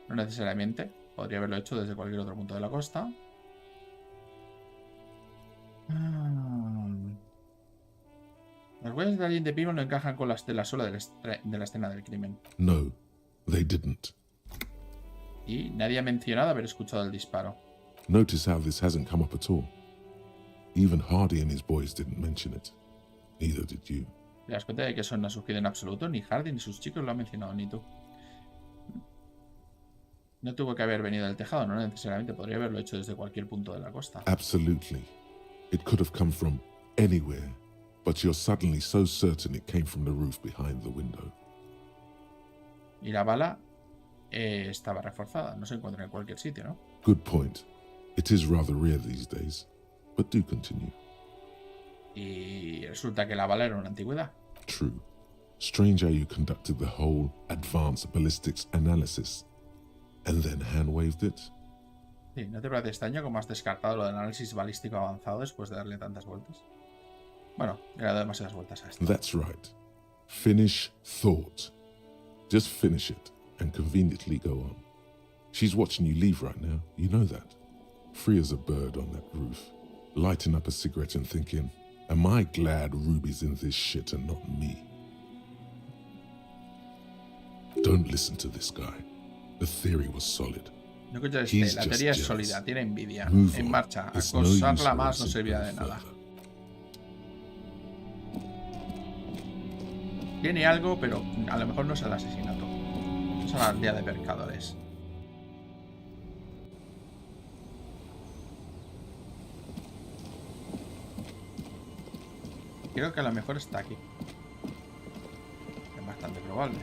No necesariamente. Podría haberlo hecho desde cualquier otro punto de la costa. Las huellas de alguien de Pimo no encajan con las de la sola de la escena del crimen. No, they didn't. Y nadie ha mencionado haber escuchado el disparo. Notice how this hasn't come up at all. Even Hardy and his boys didn't mention it. Neither did you. ¿Te das cuenta de que eso no ha surgido en absoluto? Ni Hardy ni sus chicos lo han mencionado, ni tú. No tuvo que haber venido del tejado, no necesariamente. Podría haberlo hecho desde cualquier punto de la costa. Absolutely. It could have come from anywhere, but you're suddenly so certain it came from the roof behind the window. Y la bala estaba reforzada. No se encuentra en cualquier sitio, ¿no? Good point. It is rather rare these days, but do continue. Y resulta que la bala era una antigüedad. True. Strange how you conducted the whole advanced ballistics analysis and then hand-waved it. Sí, ¿no te parece extraño cómo has descartado lo del análisis balístico avanzado después de darle tantas vueltas? Bueno, le he dado demasiadas vueltas a esto. That's right. Finish thought. Just finish it and conveniently go on. She's watching you leave right now, you know that. Free as a bird on that roof, lighting up a cigarette and thinking, am I glad Ruby's in this shit and not me? Don't listen to this guy. The theory was solid. No escuches la teoría es sólida, tiene envidia. En marcha, acosarla más no servirá de nada. Tiene algo, pero a lo mejor no es el asesinato. Es una aldea de pescadores. Creo que a lo mejor está aquí. Es bastante probable.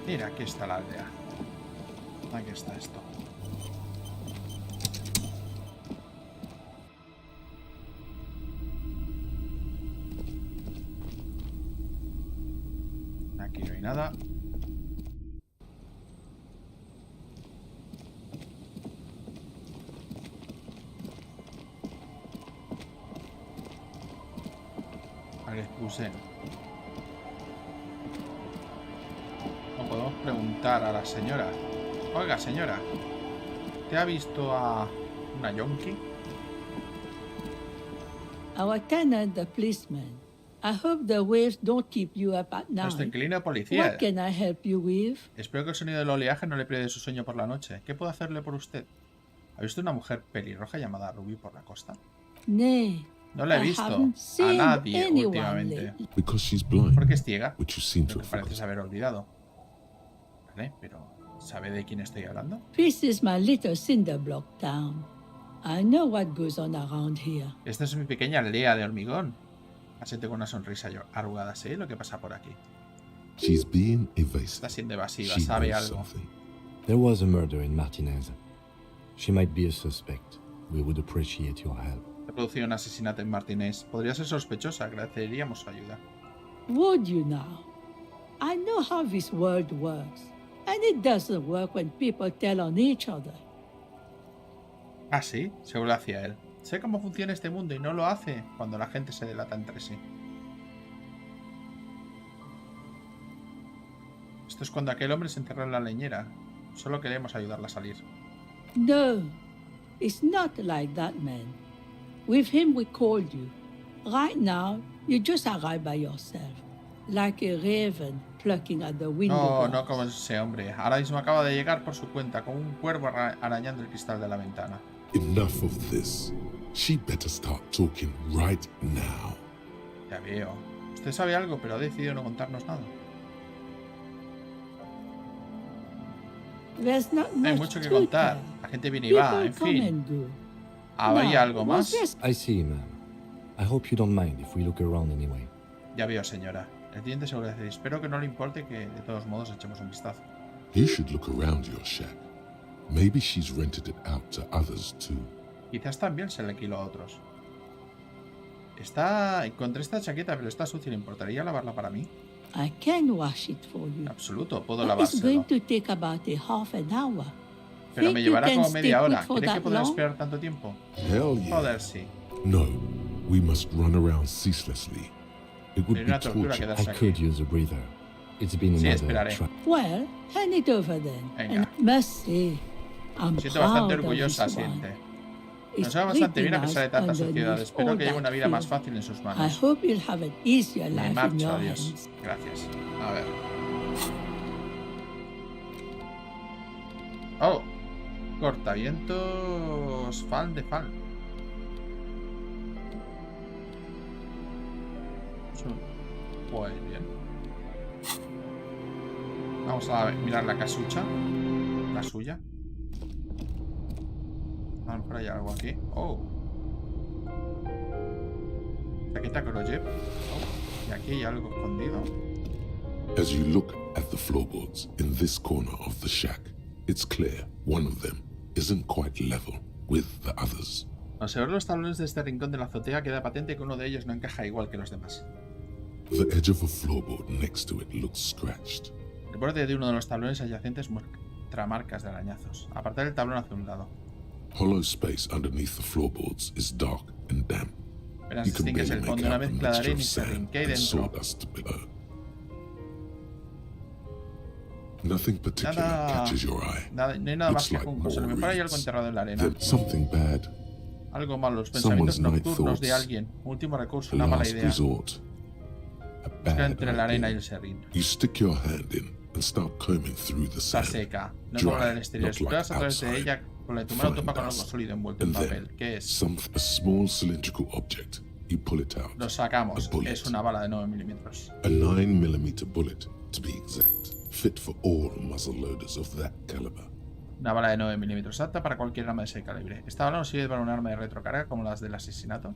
Mira, aquí está la aldea. Aquí está esto. Aquí no hay nada. Vale, puse. No podemos preguntar a la señora. Oiga, señora, ¿te ha visto a una yonki? Our tenant, the policeman. I hope the waves don't keep you up at night. Nuestro inquilino de policía. What can I help you with? Espero que el sonido del oleaje no le prive de su sueño por la noche. ¿Qué puedo hacerle por usted? ¿Ha visto una mujer pelirroja llamada Ruby por la costa? Nay. No la he visto a nadie últimamente. Because she's blind, Porque es ciega. which you seem to Lo que have pareces haber olvidado. Vale, pero ¿sabe de quién estoy hablando? This is my little cinder block town. I know what goes on around here. Esta es mi pequeña aldea de hormigón. Asiente con una sonrisa arrugada. ¿Sé lo que pasa por aquí? She's being evasive. Está siendo evasiva. She Sabe knows algo. something. There was a murder in Martinez. She might be a suspect. We would appreciate your help. Se ha producido un asesinato en Martínez. Podría ser sospechosa. Agradeceríamos su ayuda. Would you now? I know how this world works. And it doesn't work when people tell on each other. Ah, sí, se vuelve hacia él. Sé cómo funciona este mundo y no lo hace cuando la gente se delata entre sí. Esto es cuando aquel hombre se encerró en la leñera. Solo queremos ayudarla a salir. No, it's not like that, man. With him we called you. Right now, you just arrived by yourself. Like a raven plucking at the window. No como ese hombre. Ahora mismo acaba de llegar por su cuenta, con un cuervo arañando el cristal de la ventana. Enough of this. She better start talking right now. Ya veo. Usted sabe algo, pero ha decidido no contarnos nada. There's not No hay much mucho que to contar. tell. La gente viene y va, People en come fin. and go. ¿Habría algo was más? this- I see, ma'am. I hope you don't mind if we look around anyway. Ya veo, señora. El teniente se vuelve a decir, espero que no le importe que de todos modos echemos un vistazo. You should look around your shack. Maybe she's rented it out to others too. Quizás también se le alquiló a otros. Encontré esta chaqueta, pero está sucia. ¿Le importaría lavarla para mí? I can wash it for you. En absoluto, puedo But it's going lavárselo. to take about a half an hour. Pero Think me you llevará can como stay media put hora. for ¿Crees que that podrá long? esperar tanto tiempo? Hell yeah. Joder, sí. No, we must run around ceaselessly. It would Sería be una tortura torture. quedarse I aquí. could use a breather. It's been Sí, another esperaré. try. Well, hand it over then. Venga. And I must say, I'm Me siento proud bastante of this orgullosa, one. siente. It's Nos va bastante pretty bien a pesar de nice tanta suciedad. underneath Espero all que lleve that una vida más filth. fácil en sus I manos. hope you'll have an easier Me life in marcho, your adiós. hands. Gracias. A ver. Oh. Cortavientos fan de fan. Pues bien. Vamos a mirar la casucha. La suya. A lo mejor hay algo aquí. Oh. Chaqueta crochet. Oh. Y aquí hay algo escondido. As you look at the floorboards in this corner of the shack, it's clear one of them isn't quite level with the others. Al observar los tablones de este rincón de la azotea, queda patente que uno de ellos no encaja igual que los demás. The edge of a floorboard next to it looks scratched. El borde de uno de los tablones adyacentes muestra marcas de arañazos. Apartar el tablón hacia un lado. Hollow space underneath the floorboards is dark and damp. Verás, You can distingues barely el fondo, make una out the mezcla de mixture arena of y serrín. sand ¿Qué hay and dentro? sawdust below. Nothing particular Nada, catches your eye. no hay nada más Looks que like juncos. A lo more mejor hay algo reeds. enterrado en la arena. Then something bad. Algo malo, los pensamientos Someone's night nocturnos de thoughts. alguien. Último recurso, A una mala last idea. resort. A Busca bad entre la arena y idea. el serrín. You stick your hand in and start combing through the Está sand. seca. No como la del Dry, exterior. not like Exploras a través de outside. ella. Con la de tu mano Fine topa con algo dust. sólido envuelto en And then papel. ¿Qué es? a small cylindrical object. You pull it out. Lo sacamos. A bullet. Es una bala de 9 milímetros. A 9mm bullet, to be exact, fit for all muzzle loaders of that caliber. Una bala de 9 milímetros apta para cualquier arma de ese calibre. Esta bala no sirve para un arma de retrocarga como las del asesinato.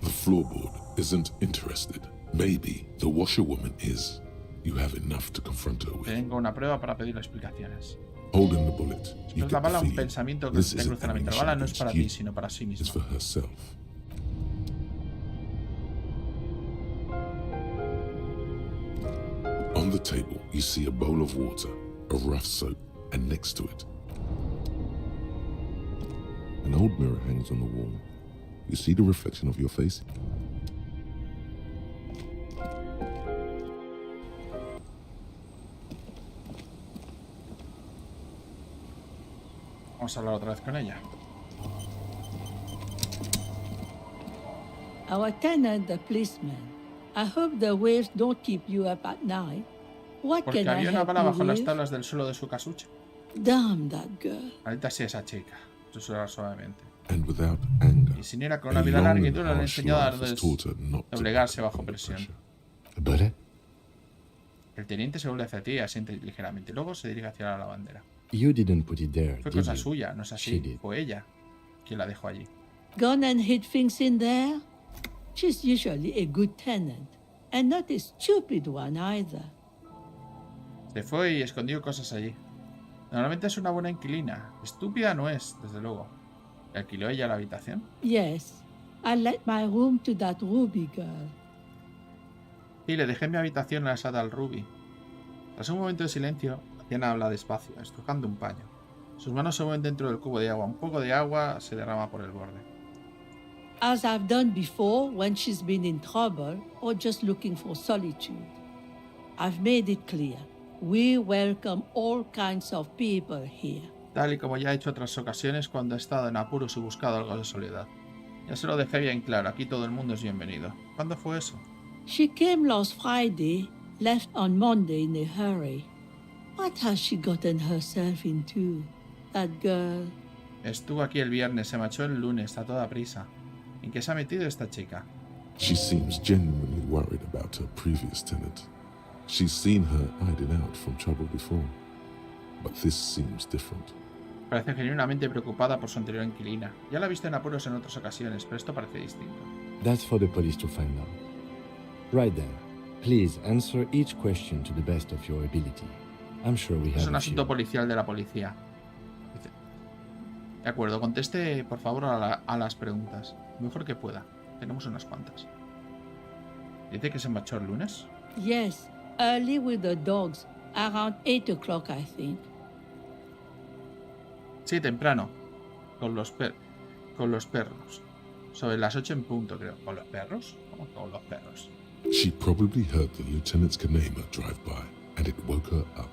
The floorboard isn't interested. Maybe the washerwoman is. You have enough to confront her with. Tengo una prueba para pedirle explicaciones. Holding the bullet, you Es la get the bala un feeling pensamiento que this se te isn't cruza en la mente. La ammunition bala no es para against ti, you. sino para sí It's misma. for herself. On the table, you see a bowl of water, a rough soap, and next to it, an old mirror hangs on the wall. You see the reflection of your face? Vamos a hablar otra vez con ella. Our tenant, the policeman. I hope the waves don't keep you up at night. What Porque can I había una help bala you bajo las with? tablas del suelo de su casucha. Damn that girl. Maldita sea esa chica. Susurrar suavemente. And without anger, Y sin ira con a una vida long larga y and dura, le he harsh enseñado a life has taught her not to doblegarse back bajo under presión. pressure. A bullet? El teniente se vuelve hacia ti y asiente ligeramente. Luego se dirige hacia la lavandera. You didn't put it there, Fue did cosa you? suya, no es She así. did. Fue ella quien la dejó allí. Gone and hid things in there? She's usually a good tenant. And not a stupid one either. Se fue y escondió cosas allí. Normalmente es una buena inquilina. Estúpida no es, desde luego. ¿Le alquiló ella la habitación? Yes, I let my room to that Ruby girl. Sí, le dejé mi habitación a esa tal Ruby. Tras un momento de silencio, Diana habla despacio, estrujando un paño. Sus manos se mueven dentro del cubo de agua. Un poco de agua se derrama por el borde. As I've done before when she's been in trouble or just looking for solitude. I've made it clear. We welcome all kinds of people here. Tal y como ya he hecho otras ocasiones cuando he estado en apuros y buscado algo de soledad. Ya se lo dejé bien claro, aquí todo el mundo es bienvenido. ¿Cuándo fue eso? She came last Friday, left on Monday in a hurry. What has she gotten herself into? That girl. Estuvo aquí el viernes, se marchó el lunes, a toda prisa. ¿En qué se ha metido esta chica? She seems genuinely worried about her previous tenant. She's seen her hiding out from trouble before, but this seems different. Parece genuinamente preocupada por su anterior inquilina. Ya la he visto en apuros en otras ocasiones, pero esto parece distinto. That's for the police to find out. Right then. Please answer each question to the best of your ability. I'm sure we Es have un a asunto few. policial de la policía. Dice, de acuerdo, conteste por favor a las preguntas. Mejor que pueda. Tenemos unas cuantas. Dice que se marchó el lunes. Yes, early with the dogs, around 8 o'clock, I think. Sí, temprano. Con los perros. Sobre las 8 en punto, creo. ¿Con los perros? ¿Cómo con los perros? She probably heard the lieutenant's Kanema drive by, and it woke her up,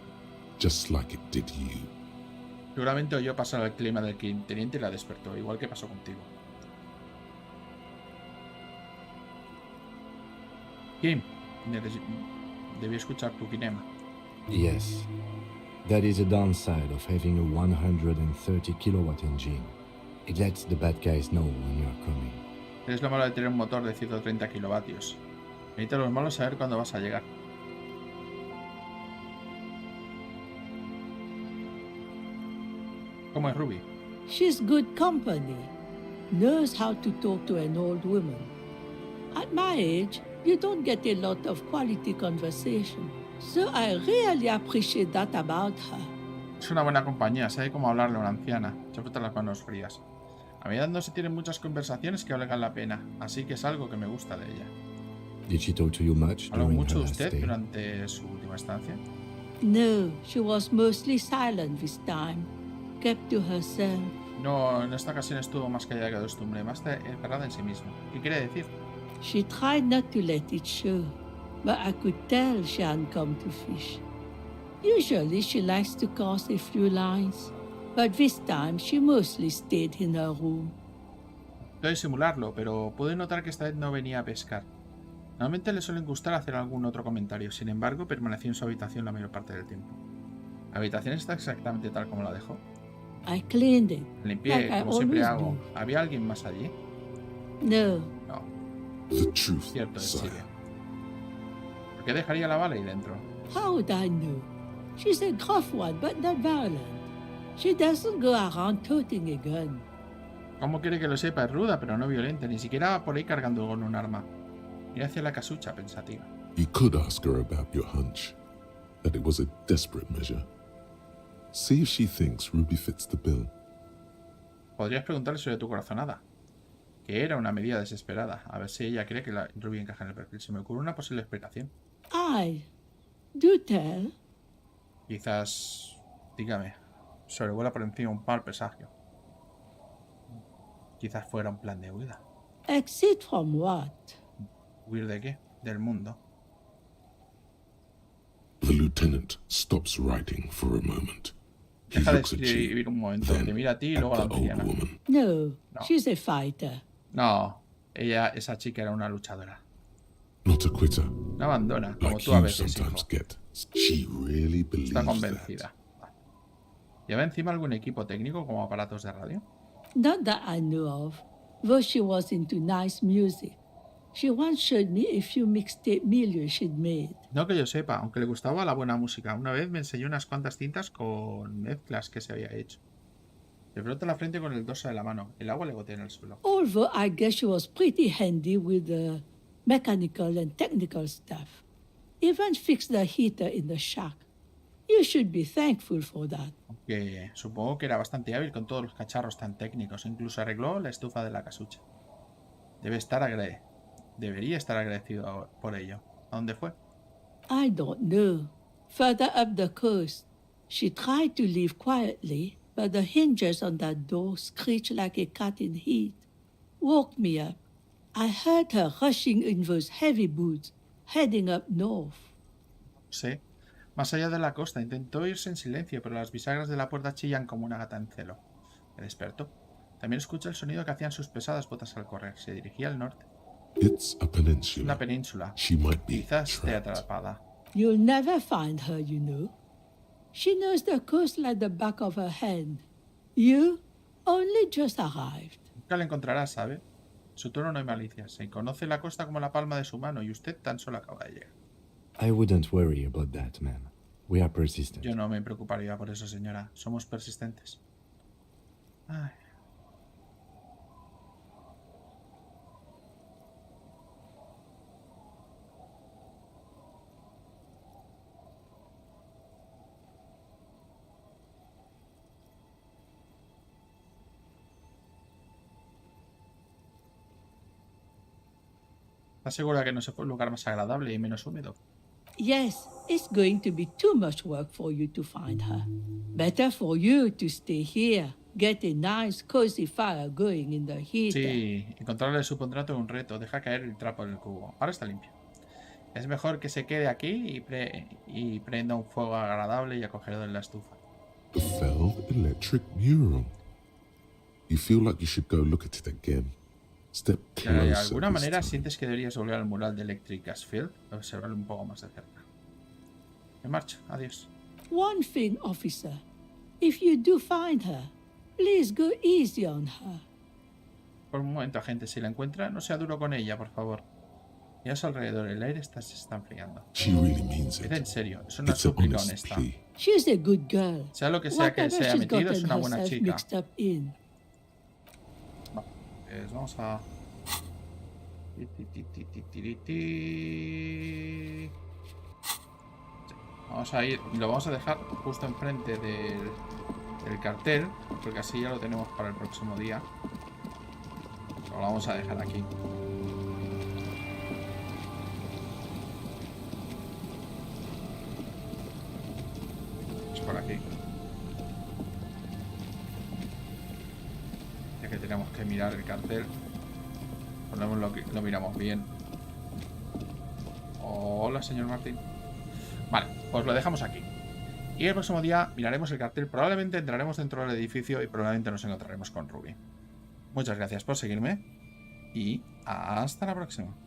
just like it did you. Seguramente oyó pasar el clima del teniente y la despertó, igual que pasó contigo. Kim, debí escuchar tu kinema. Yes. That is a downside of having a 130 kilowatt engine. It lets the bad guys know when you're coming. Es lo malo de tener un motor de 130 kilovatios. Necesitan los malos saber cuándo vas a llegar. ¿Cómo es Ruby? She's good company. Knows how to talk to an old woman. At my age, you don't get a lot of quality conversation. So I really appreciate that about her. Es una buena compañía, sabe cómo hablarle a una anciana. Se frota las manos frías. A medida no se tienen muchas conversaciones que valgan la pena, así que es algo que me gusta de ella. Did she talk to you much ¿Habló during mucho her de last usted stay? durante su última estancia? No, she was mostly silent this time, kept to herself. No, en esta ocasión estuvo más callada que de costumbre, más encerrada en sí misma. ¿Qué quiere decir? She tried not to let it show, but I could tell she hadn't come to fish. Usually she likes to cast a few lines, but this time she mostly stayed in her room. Puedo disimularlo, pero pude notar que esta vez no venía a pescar. Normalmente le suelen gustar hacer algún otro comentario, sin embargo, permaneció en su habitación la mayor parte del tiempo. La habitación está exactamente tal como la dejó. I cleaned it. La limpié, Like I como siempre always hago. do. ¿Había alguien más allí? No. No. The truth, Cierto es, sire. sigue. ¿Por qué dejaría la bala ahí dentro? How would I know? She's a gruff one, but not violent. She doesn't go around toting a gun. ¿Cómo quiere que lo sepa? Es ruda, pero no violenta. Ni siquiera va por ahí cargando con un arma. Mira hacia la casucha, pensativa. You could ask her about your hunch, that it was a desperate measure. See if she thinks Ruby fits the bill. Podrías preguntarle sobre tu corazonada. Que era una medida desesperada. A ver si ella cree que la Ruby encaja en el perfil. Se me ocurre una posible explicación. I do tell. Quizás... Dígame. Sobrevuela por encima un mal presagio. Quizás fuera un plan de huida. Exit from what? ¿Huir de qué? Del mundo. The lieutenant stops writing for a moment. He Deja de looks at you, escribir un momento. Te then mira a ti y at luego a la the old anciana. woman. No, No. she's a fighter. No. Esa chica era una luchadora. Not a quitter, Una abandona, como like tú a you veces, sometimes hijo. get. She really believes Está that. convencida. Vale. ¿Lleva encima algún equipo técnico como aparatos de radio? Not that I know of, though she was into nice music. She once showed me a few mixtape millions she'd made. No que yo sepa, aunque le gustaba la buena música. Una vez me enseñó unas cuantas cintas con mezclas que se había hecho. Le frota la frente con el dorso de la mano. El agua le gotea en el suelo. Although I guess she was pretty handy with the mechanical and technical stuff. Even fixed the heater in the shack. You should be thankful for that. Aunque supongo que era bastante hábil con todos los cacharros tan técnicos. Incluso arregló la estufa de la casucha. Debería estar agradecido por ello. ¿A dónde fue? I don't know. Further up the coast. She tried to leave quietly, but the hinges on that door screeched like a cat in heat. Woke me up. I heard her rushing in those heavy boots, heading up north. Sí. Más allá de la costa. Intentó irse en silencio, pero las bisagras de la puerta chillan como una gata en celo. Me despertó. También escuché el sonido que hacían sus pesadas botas al correr. Se dirigía al norte. It's a peninsula. Una península. She might be Quizás esté trapped. atrapada. You'll never find her, you know. She knows the coast like the back of her hand. You only just arrived. Nunca la encontrará, ¿sabe? Su tono no hay malicia. Se conoce la costa como la palma de su mano y usted tan solo acaba de llegar. I wouldn't worry about that, ma'am. We are persistent. Yo no me preocuparía por eso, señora. Somos persistentes. Ay. ¿Estás segura que no se fue a un lugar más agradable y menos húmedo? Yes, it's going to be too much work for you to find her. Better for you to stay here, get a nice cozy fire going in the heater. Sí, encontrarle supondrá todo un reto. Deja caer el trapo en el cubo. Ahora está limpio. Es mejor que se quede aquí y prenda un fuego agradable y acogedor en la estufa. The failed electric mural. You feel like you should go look at it again. Step De closer alguna this manera time. sientes que deberías volver al mural de Electric Gas Field y observarlo un poco más de cerca. Me marcho. Adiós. One thing, officer. If you do find her, please go easy on her. Por un momento, agente, si la encuentra, no sea duro con ella, por favor. Mira a su alrededor, el aire se está enfriando. She really means Es it. en serio, es una It's an súplica honest honesta. plea. She's a good girl. Sea lo que sea que Whatever se haya she's metido, es gotten una buena herself chica. mixed up in. Pues vamos a... Vamos a ir y lo vamos a dejar justo enfrente del cartel, porque así ya lo tenemos para el próximo día. Lo vamos a dejar aquí. Es por aquí. Ya que tenemos que mirar el cartel, lo miramos bien. Hola, señor Martín. Vale, pues lo dejamos aquí. Y el próximo día miraremos el cartel, probablemente entraremos dentro del edificio y probablemente nos encontraremos con Ruby. Muchas gracias por seguirme y hasta la próxima.